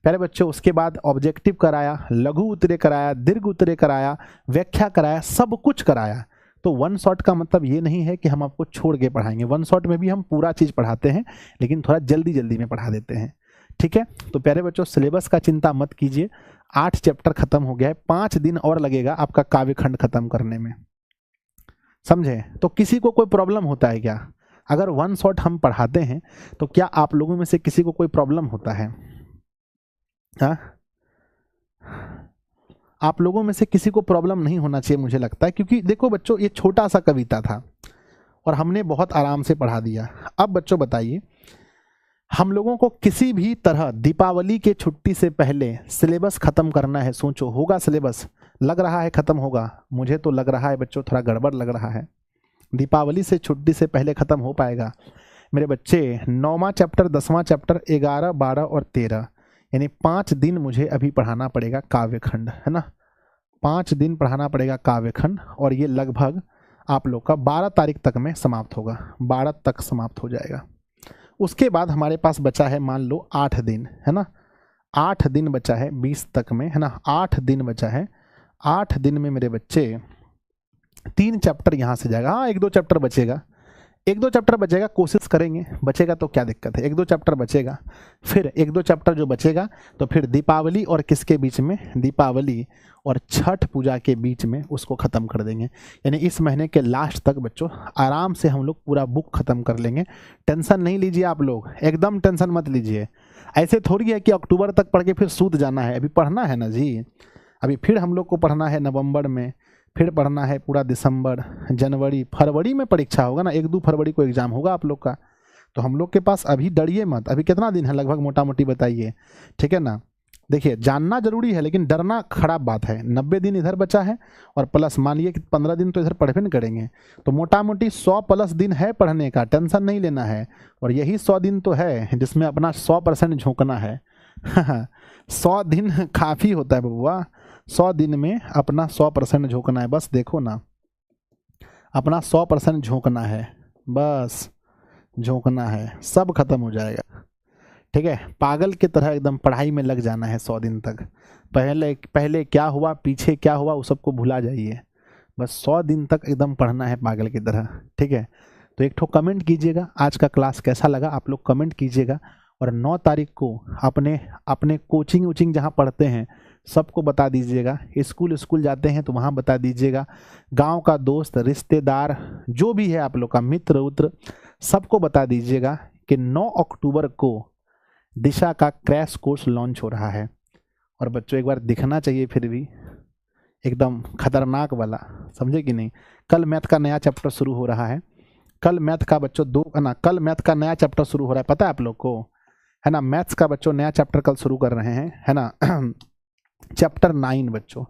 प्यारे बच्चों। उसके बाद ऑब्जेक्टिव कराया, लघु उत्तरे कराया, दीर्घ उत्तरे कराया, व्याख्या कराया, सब कुछ कराया। तो वन शॉट का मतलब ये नहीं है कि हम आपको छोड़ के पढ़ाएंगे। वन शॉट में भी हम पूरा चीज़ पढ़ाते हैं, लेकिन थोड़ा जल्दी जल्दी में पढ़ा देते हैं। ठीक है, तो प्यारे बच्चों सिलेबस का चिंता मत कीजिए। 8 चैप्टर खत्म हो गया है, 5 दिन और लगेगा आपका काव्य खंड खत्म करने में, समझे? तो किसी को कोई प्रॉब्लम होता है क्या? अगर वन शॉट हम पढ़ाते हैं तो क्या आप लोगों में से किसी को कोई प्रॉब्लम होता है? हाँ, आप लोगों में से किसी को प्रॉब्लम नहीं होना चाहिए मुझे लगता है, क्योंकि देखो बच्चों ये छोटा सा कविता था और हमने बहुत आराम से पढ़ा दिया। अब बच्चों बताइए हम लोगों को किसी भी तरह दीपावली के छुट्टी से पहले सिलेबस खत्म करना है। सोचो होगा सिलेबस? लग रहा है खत्म होगा? मुझे तो लग रहा है बच्चों थोड़ा गड़बड़ लग रहा है। दीपावली से छुट्टी से पहले खत्म हो पाएगा मेरे बच्चे? 9वां चैप्टर, 10वां चैप्टर, 11, 12 और 13 यानी 5 दिन मुझे अभी पढ़ाना पड़ेगा काव्य खंड, है ना। 5 दिन पढ़ाना पड़ेगा काव्य खंड और ये लगभग आप लोग का 12 तारीख तक में समाप्त होगा, 12 तक समाप्त हो जाएगा। उसके बाद हमारे पास बचा है मान लो 8 दिन, है ना। 8 दिन बचा है 20 तक में, है ना। 8 दिन बचा है। 8 दिन में मेरे बच्चे 3 चैप्टर यहाँ से जाएगा। हाँ 1-2 चैप्टर बचेगा, 1-2 चैप्टर बचेगा, कोशिश करेंगे, बचेगा तो क्या दिक्कत है। 1-2 चैप्टर बचेगा, फिर 1-2 चैप्टर जो बचेगा तो फिर दीपावली और किसके बीच में? दीपावली और छठ पूजा के बीच में उसको ख़त्म कर देंगे। यानी इस महीने के लास्ट तक बच्चों आराम से हम लोग पूरा बुक ख़त्म कर लेंगे। टेंशन नहीं लीजिए आप लोग, एकदम टेंशन मत लीजिए। ऐसे थोड़ी है कि अक्टूबर तक पढ़ के फिर सूत जाना है, अभी पढ़ना है ना जी। अभी फिर हम लोग को पढ़ना है नवंबर में, फिर पढ़ना है पूरा दिसंबर, जनवरी, फरवरी में परीक्षा होगा ना, 1-2 फरवरी को एग्ज़ाम होगा आप लोग का। तो हम लोग के पास अभी डरिए मत। अभी कितना दिन है लगभग मोटा मोटी बताइए, ठीक है ना। देखिए जानना जरूरी है लेकिन डरना खराब बात है। 90 दिन इधर बचा है और प्लस मान लिए कि 15 दिन तो इधर पढ़बे नहीं करेंगे, तो मोटा मोटी 100+ दिन है पढ़ने का, टेंशन नहीं लेना है। और यही 100 दिन तो है जिसमें अपना 100% झोंकना है। 100 दिन काफ़ी होता है बबुआ, 100 दिन में अपना 100% झोंकना है। बस देखो ना, अपना 100% झोंकना है, बस झोंकना है, सब खत्म हो जाएगा। ठीक है, पागल की तरह एकदम पढ़ाई में लग जाना है 100 दिन तक। पहले क्या हुआ, पीछे क्या हुआ, वो सबको भुला जाइए। बस 100 दिन तक एकदम पढ़ना है पागल की तरह। ठीक है, तो एक ठो कमेंट कीजिएगा आज का क्लास कैसा लगा, आप लोग कमेंट कीजिएगा। और 9 तारीख को अपने कोचिंग वोचिंग जहाँ पढ़ते हैं सबको बता दीजिएगा। स्कूल जाते हैं तो वहाँ बता दीजिएगा। गांव का दोस्त, रिश्तेदार, जो भी है आप लोग का मित्र उत्र, सबको बता दीजिएगा कि 9 अक्टूबर को दिशा का क्रैश कोर्स लॉन्च हो रहा है। और बच्चों एक बार दिखना चाहिए फिर भी एकदम खतरनाक वाला, समझे कि नहीं। कल मैथ का नया चैप्टर शुरू हो रहा है, कल मैथ का बच्चों है ना, कल मैथ का नया चैप्टर शुरू हो रहा है, पता है आप लोग को, है ना। मैथ्स का बच्चों नया चैप्टर कल शुरू कर रहे हैं, है ना। चैप्टर 9 बच्चों,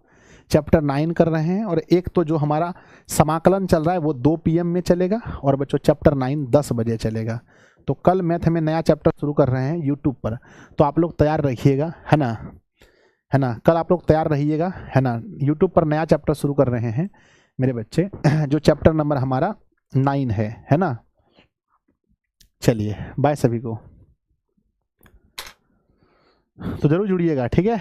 चैप्टर 9 कर रहे हैं। और एक तो जो हमारा समाकलन चल रहा है वो 2 PM में चलेगा, और बच्चों चैप्टर 9 10 बजे चलेगा। तो कल मैथ में नया चैप्टर शुरू कर रहे हैं यूट्यूब पर, तो आप लोग तैयार रहिएगा, है ना, है ना। कल आप लोग तैयार रहिएगा, है ना। यूट्यूब पर नया चैप्टर शुरू कर रहे हैं मेरे बच्चे, जो चैप्टर नंबर हमारा 9 है ना। चलिए बाय सभी को, तो जरूर जुड़िएगा, ठीक है।